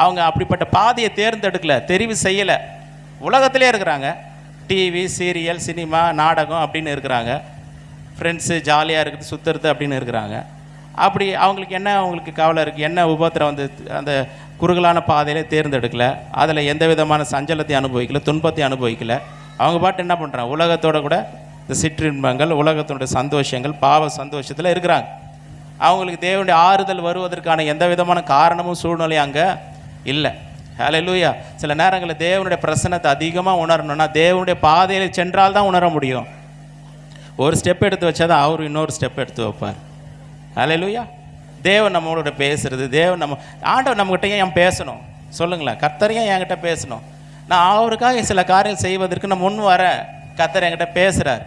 அவங்க அப்படிப்பட்ட பாதையை தேர்ந்தெடுக்கலை, தெரிவு செய்யலை. உலகத்திலே இருக்கிறாங்க, டிவி, சீரியல், சினிமா, நாடகம் அப்படின்னு இருக்கிறாங்க, ஃப்ரெண்ட்ஸு, ஜாலியாக இருக்குது, சுற்றுறது அப்படின்னு இருக்கிறாங்க. அப்படி அவங்களுக்கு கவலை இருக்குது, என்ன உபத்திரம் வந்து அந்த குறுகலான பாதையிலே தேர்ந்தெடுக்கலை, அதில் எந்த விதமான சஞ்சலத்தை அனுபவிக்கலை, துன்பத்தை அனுபவிக்கலை. அவங்க பாட்டு என்ன பண்ணுறாங்க? உலகத்தோட கூட இந்த சிற்றின்பங்கள், உலகத்தினுடைய சந்தோஷங்கள், பாவ சந்தோஷத்தில் இருக்கிறாங்க. அவங்களுக்கு தேவனுடைய ஆறுதல் வருவதற்கான எந்த விதமான காரணமும் சூழ்நிலையும் அங்கே இல்லை. ஹல்லேலூயா. சில நேரங்களில் தேவனுடைய பிரசன்னத்தை அதிகமாக உணரணும்னா தேவனுடைய பாதையில் சென்றால் தான் உணர முடியும். ஒரு ஸ்டெப் எடுத்து வச்சா தான் அவர் இன்னொரு ஸ்டெப் எடுத்து வைப்பார். ஹல்லேலூயா. தேவன் நம்மளோட பேசுறது, ஆண்டவர் நம்மகிட்ட ஏன் பேசணும் சொல்லுங்களேன்? கர்த்தரையும் என்கிட்ட பேசணும். நான் அவருக்காக சில காரியம் செய்வதற்கு நான் முன் வர கர்த்தர் என்கிட்ட பேசுகிறார்.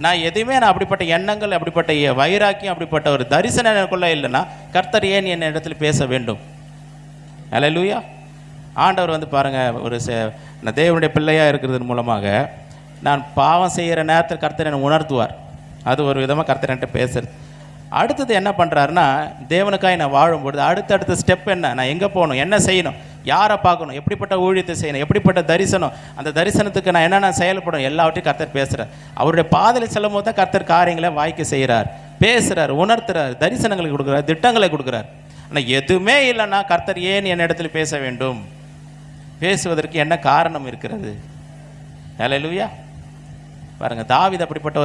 நான் அப்படிப்பட்ட எண்ணங்கள், அப்படிப்பட்ட வைராக்கியம், அப்படிப்பட்ட ஒரு தரிசனம் எனக்குள்ள இல்லைன்னா கர்த்தர் ஏன் என் இடத்துல பேச வேண்டும்? ஹல்லேலூயா. ஆண்டவர் வந்து பாருங்கள், நான் தேவனுடைய பிள்ளையாக இருக்கிறது மூலமாக நான் பாவம் செய்கிற நேரத்தில் கர்த்தர் என்னை உணர்த்துவார். அது ஒரு விதமாக கர்த்தர் என்கிட்ட பேசுறது. அடுத்தது என்ன பண்ணுறாருன்னா, தேவனுக்காக நான் வாழும்பொழுது அடுத்த ஸ்டெப் என்ன? நான் எங்கே போகணும், என்ன செய்யணும், யாரை பார்க்கணும், எப்படிப்பட்ட ஊழியத்தை செய்யணும், எப்படிப்பட்ட தரிசனம், அந்த தரிசனத்துக்கு நான் என்னென்ன செயல்படணும், எல்லாவற்றையும் கர்த்தர் பேசுகிறார். அவருடைய பாதையில் செல்லும் போது தான் கர்த்தர் காரியங்களை வாய்க்க செய்கிறார், பேசுகிறார், உணர்த்துறார், தரிசனங்களை கொடுக்குறார், திட்டங்களை கொடுக்குறார். ஆனால் எதுவுமே இல்லைன்னா கர்த்தர் ஏன் என் இடத்துல பேச வேண்டும்? பேசுவதற்கு என்ன காரணம் இருக்கிறது? ஹல்லேலூயா. பாருங்கள், தாவீது அப்படிப்பட்ட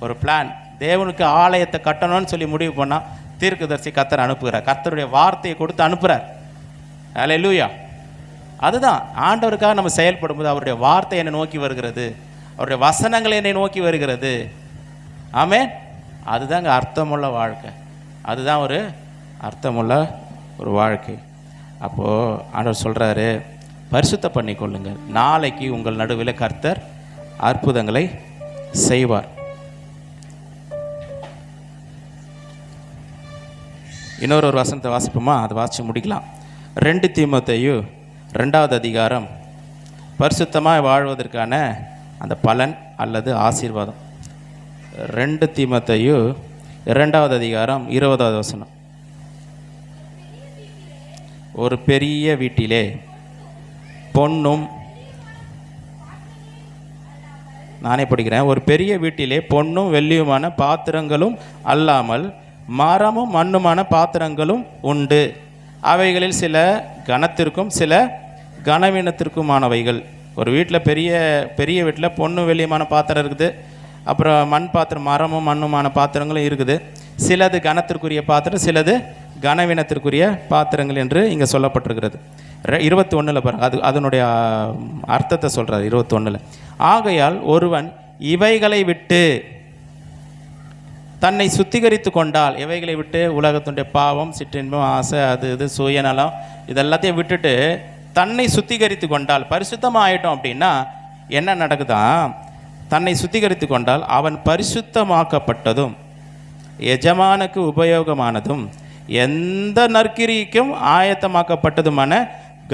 ஒரு பிளான், தேவனுக்கு ஆலயத்தை கட்டணும்னு சொல்லி முடிவு பண்ணால் தீர்க்கதரிசி கர்த்தர் அனுப்புகிறார், கர்த்தருடைய வார்த்தையை கொடுத்து அனுப்புகிறார். ஹல்லேலூயா. அதுதான் ஆண்டவருக்காக நம்ம செயல்படும் போது அவருடைய வார்த்தை என்னை நோக்கி வருகிறது, அவருடைய வசனங்கள் என்னை நோக்கி வருகிறது. ஆமென். அதுதாங்க அர்த்தமுள்ள வாழ்க்கை, அதுதான் ஒரு அர்த்தமுள்ள ஒரு வாழ்க்கை. அப்போது ஆண்டவர் சொல்கிறாரு, பரிசுத்த பண்ணி கொள்ளுங்கள், நாளைக்கு உங்கள் நடுவில் கர்த்தர் அற்புதங்களை செய்வார். இன்னொரு வசனத்தை வாசிப்போமா? அதை வாசித்து முடிக்கலாம். 2 தீமோத்தேயு 2வது அதிகாரம், பரிசுத்தமாக வாழ்வதற்கான அந்த பலன் அல்லது ஆசீர்வாதம். 2 தீமோத்தேயு 2வது அதிகாரம் 20வது வசனம். ஒரு பெரிய வீட்டிலே பொன்னும், நானே படிக்கிறேன், ஒரு பெரிய வீட்டிலே பொன்னும் வெள்ளியுமான பாத்திரங்களும் அல்லாமல் மரமும் மண்ணுமான பாத்திரங்களும் உண்டு. அவைகளில் சில கனத்திற்கும் சில கனவீனத்திற்குமானவைகள். ஒரு வீட்டில் பெரிய பெரிய வீட்டில் பொண்ணு வெள்ளியமான பாத்திரம் இருக்குது, அப்புறம் மண் பாத்திரம் மரமும் மண்ணுமான பாத்திரங்களும் இருக்குது. சிலது கனத்திற்குரிய பாத்திரம், சிலது கனவீனத்திற்குரிய பாத்திரங்கள் என்று இங்கே சொல்லப்பட்டிருக்கிறது. 21 பாருங்க, அதனுடைய அர்த்தத்தை சொல்கிறார் 21. ஆகையால் ஒருவன் இவைகளை விட்டு தன்னை சுத்திகரித்து கொண்டால், இவைகளை விட்டு உலகத்துடைய பாவம், சிற்றின்பம், ஆசை, அது இது சுயநலம் இதெல்லாத்தையும் விட்டுட்டு தன்னை சுத்திகரித்து கொண்டால், பரிசுத்தமாக ஆகிட்டோம் அப்படின்னா என்ன நடக்குதான், தன்னை சுத்திகரித்து கொண்டால் அவன் பரிசுத்தமாக்கப்பட்டதும் எஜமானுக்கு உபயோகமானதும் எந்த நற்கிரிக்கும் ஆயத்தமாக்கப்பட்டதுமான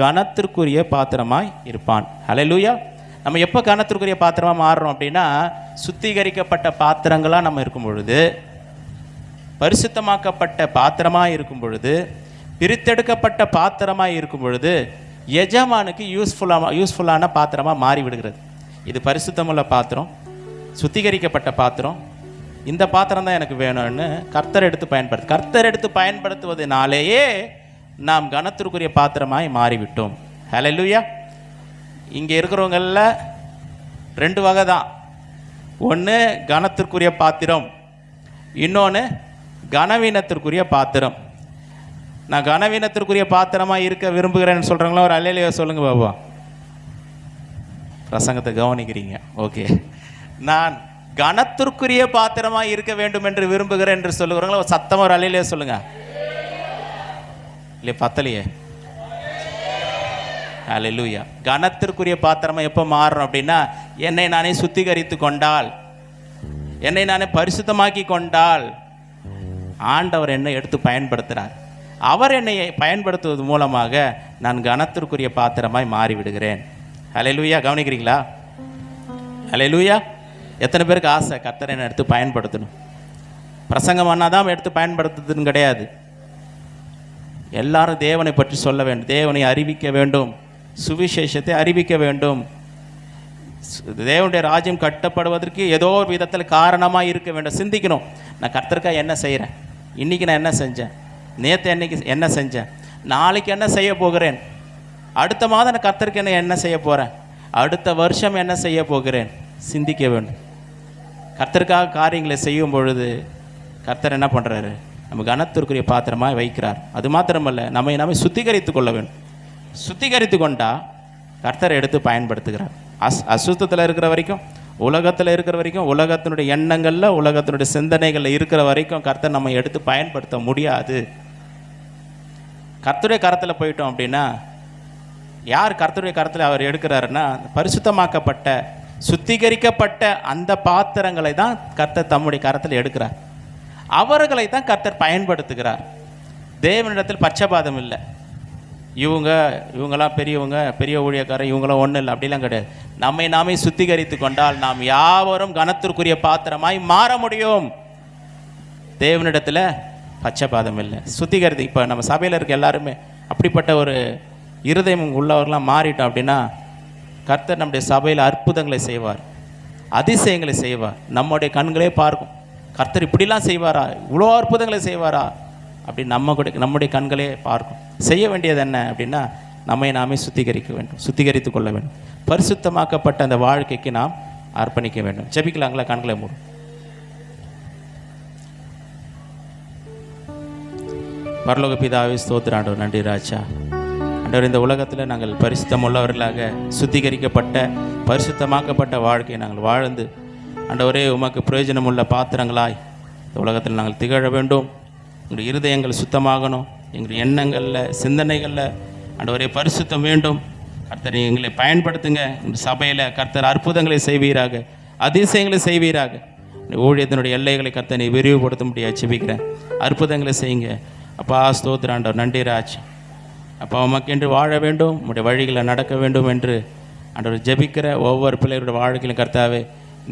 கனத்திற்குரிய பாத்திரமாய் இருப்பான். ஹல்லேலூயா. நம்ம எப்போ கனத்திற்குரிய பாத்திரமாக மாறுறோம் அப்படின்னா, சுத்திகரிக்கப்பட்ட பாத்திரங்களாக நம்ம இருக்கும் பொழுது, பரிசுத்தமாக்கப்பட்ட பாத்திரமாக இருக்கும் பொழுது, பிரித்தெடுக்கப்பட்ட பாத்திரமாக இருக்கும் பொழுது எஜமானுக்கு யூஸ்ஃபுல்லான பாத்திரமாக மாறிவிடுகிறது. இது பரிசுத்தமுள்ள பாத்திரம், சுத்திகரிக்கப்பட்ட பாத்திரம், இந்த பாத்திரம் தான் எனக்கு வேணும்னு கர்த்தர் எடுத்து பயன்படுத்துவதனாலேயே நாம் கனத்திற்குரிய பாத்திரமாய் மாறிவிட்டோம். ஹல்லேலூயா. இங்கே இருக்கிறவங்களில் 2 வகை தான். ஒன்று கனத்திற்குரிய பாத்திரம், இன்னொன்று கனவீனத்திற்குரிய பாத்திரம். நான் கனவீனத்திற்குரிய பாத்திரமாக இருக்க விரும்புகிறேன்னு சொல்கிறாங்களோ ஒரு அல்லேலூயா சொல்லுங்க பாபா. பிரசங்கத்தை கவனிக்கிறீங்க, ஓகே. நான் கனத்திற்குரிய பாத்திரமாக இருக்க வேண்டும் என்று விரும்புகிறேன் என்று சொல்லுகிறாங்களோ சத்தமாக ஒரு அல்லேலூயா சொல்லுங்க. இல்லை பத்தலையே. அல்லேலூயா. கனத்திற்குரிய பாத்திரமா எப்போ மாறணும் அப்படின்னா, என்னை நானே சுத்திகரித்து கொண்டால், என்னை நானே பரிசுத்தமாக்கி கொண்டால் ஆண்டவர் என்னை எடுத்து பயன்படுத்துகிறார். அவர் என்னை பயன்படுத்துவது மூலமாக நான் கனத்திற்குரிய பாத்திரமாய் மாறிவிடுகிறேன். அல்லேலூயா. கவனிக்கிறீங்களா? அல்லேலூயா. எத்தனை பேருக்கு ஆசை கர்த்தரை என்னை எடுத்து பயன்படுத்தணும்? பிரசங்கம் பண்ணாதான் எடுத்து பயன்படுத்துறதுன்னு கிடையாது. எல்லாரும் தேவனை பற்றி சொல்ல வேண்டும், தேவனை அறிவிக்க வேண்டும், சுவிசேஷத்தை அறிவிக்க வேண்டும். தேவனுடைய ராஜ்யம் கட்டப்படுவதற்கு ஏதோ ஒரு விதத்தில் காரணமாக இருக்க வேண்டும். சிந்திக்கணும், நான் கர்த்தருக்காக என்ன செய்கிறேன், இன்றைக்கி நான் என்ன செஞ்சேன், நேற்று என்னைக்கு என்ன செஞ்சேன், நாளைக்கு என்ன செய்ய போகிறேன், அடுத்த மாதம் நான் கர்த்தருக்கு என்ன செய்ய போகிறேன், அடுத்த வருஷம் என்ன செய்ய போகிறேன், சிந்திக்க வேண்டும். கர்த்தருக்காக காரியங்களை செய்யும் பொழுது கர்த்தர் என்ன பண்ணுறாரு, நம்ம கனத்திற்குரிய பாத்திரமாக வைக்கிறார். அது மாத்திரமல்ல, நம்மை சுத்திகரித்து கொள்ள வேண்டும். சுத்திகரித்து கொண்டா கர்த்தரை எடுத்து பயன்படுத்துகிறார். அசுத்தத்தில் இருக்கிற வரைக்கும், உலகத்தில் இருக்கிற வரைக்கும், உலகத்தினுடைய எண்ணங்களில், உலகத்தினுடைய சிந்தனைகளில் இருக்கிற வரைக்கும் கர்த்தர் நம்ம எடுத்து பயன்படுத்த முடியாது. கர்த்தருடைய கரத்தில் போயிட்டோம் அப்படின்னா, யார் கர்த்தருடைய கரத்தில் அவர் எடுக்கிறாருன்னா, பரிசுத்தமாக்கப்பட்ட சுத்திகரிக்கப்பட்ட அந்த பாத்திரங்களை தான் கர்த்தர் தம்முடைய கரத்தில் எடுக்கிறார். அவர்களை தான் கர்த்தர் பயன்படுத்துகிறார். தேவனிடத்தில் பட்சபாதம் இல்லை. இவங்களாம் பெரிய ஊழியக்காரன், இவங்களாம் ஒன்றும் இல்லை, அப்படிலாம் கிடையாது. நம்மை நாமே சுத்திகரித்து கொண்டால் நாம் யாவரும் கனத்திற்குரிய பாத்திரமாய் மாற முடியும். தேவனிடத்தில் பட்சபாதம் இல்லை. சுத்திகரித்து இப்போ நம்ம சபையில் இருக்க எல்லாருமே அப்படிப்பட்ட ஒரு இருதயம் உள்ளவர்களாம் மாறிட்டோம் அப்படின்னா, கர்த்தர் நம்முடைய சபையில் அற்புதங்களை செய்வார், அதிசயங்களை செய்வார். நம்முடைய கண்களே பார்க்கும், கர்த்தர் இப்படிலாம் செய்வாரா, இவ்வளோ அற்புதங்களை செய்வாரா அப்படி நம்முடைய கண்களே பார்க்கும். செய்ய வேண்டியது என்ன அப்படின்னா, நம்மை நாமே சுத்திகரிக்க வேண்டும், சுத்திகரித்து கொள்ள வேண்டும். பரிசுத்தமாக்கப்பட்ட அந்த வாழ்க்கைக்கு நாம் அர்ப்பணிக்க வேண்டும். ஜெபிக்கலாங்களா? கண்களை மூடும். பரலோக பிதாவே, ஸ்தோத்திரம் ஆண்டவர். நன்றி ராஜா. ஆண்டவர், இந்த உலகத்தில் நாங்கள் பரிசுத்தம் உள்ளவர்களாக சுத்திகரிக்கப்பட்ட பரிசுத்தமாக்கப்பட்ட வாழ்க்கையை நாங்கள் வாழ்ந்து ஆண்டவரே உமக்கு பிரயோஜனமுள்ள பாத்திரங்களாய் இந்த உலகத்தில் நாங்கள் திகழ வேண்டும். எங்களுடைய இருதயங்கள் சுத்தமாகணும், எங்களுடைய எண்ணங்களில் சிந்தனைகளில் ஆண்டவரே பரிசுத்தம் வேண்டும். கர்த்தர் எங்களை பயன்படுத்துங்க. இந்த சபையில் கர்த்தர் அற்புதங்களை செய்வீராக, அதிசயங்களை செய்வீராக. ஊழியத்தினுடைய எல்லைகளை கர்த்தனை விரிவுபடுத்த முடியாது ஜெபிக்கிறேன். அற்புதங்களை செய்யுங்க அப்பா. ஸ்தோத்திரம் ஆண்டவர். நன்றி ராஜ். அப்பா உமக்கென்று வாழ வேண்டும், உங்களுடைய வழிகளை நடக்க வேண்டும் என்று ஆண்டவர் ஜெபிக்கிற ஒவ்வொரு பிள்ளைகளுடைய வாழ்க்கையிலும் கர்த்தாவே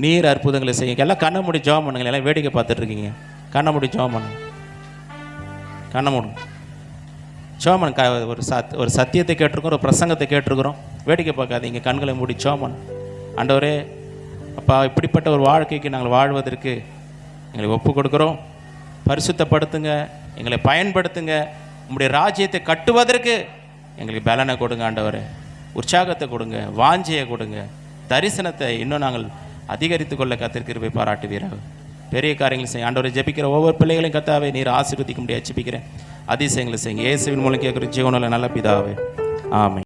நீர் அற்புதங்களை செய்யுங்க. எல்லாம் கண்ணை மூடி ஜெபம் பண்ணுங்க. எல்லாம் வேடிக்கை பார்த்துட்ருக்கீங்க, கண்ணை மூடி ஜெபம் பண்ணுங்க. கண்ணை மூடுங்க, ஜெபம் பண்ணுங்க. ஒரு சத்தியத்தை கேட்டிருக்கிறோம், ஒரு பிரசங்கத்தை கேட்டிருக்கிறோம், வேடிக்கை பார்க்காதீங்க, கண்களை மூடி ஜெபம் பண்ணுங்க. ஆண்டவரே அப்பா, இப்படிப்பட்ட ஒரு வாழ்க்கைக்கு நாங்கள் வாழ்வதற்கு எங்களை ஒப்பு கொடுக்குறோம். பரிசுத்தப்படுத்துங்க, எங்களை பயன்படுத்துங்க. உம்முடைய ராஜ்யத்தை கட்டுவதற்கு எங்களுக்கு பலனை கொடுங்க ஆண்டவரே, உற்சாகத்தை கொடுங்க, வாஞ்சையை கொடுங்க, தரிசனத்தை இன்னும் நாங்கள் அதிகரித்து கொள்ள கர்த்தர் கிருபை பாராட்டுவீராக. பெரிய காரியங்களை செய்ய ஆண்டவரை ஜெபிக்கிற ஒவ்வொரு பிள்ளைகளையும் கர்த்தாவே நீர் ஆசீர்வதிக்க முடியாது ஜெபிக்கிறேன். அதிசயங்களை செய்யுங்க. இயேசுவின் மூலம் கேட்குற ஜீவனில் நல்ல பிதாவே, ஆமென்.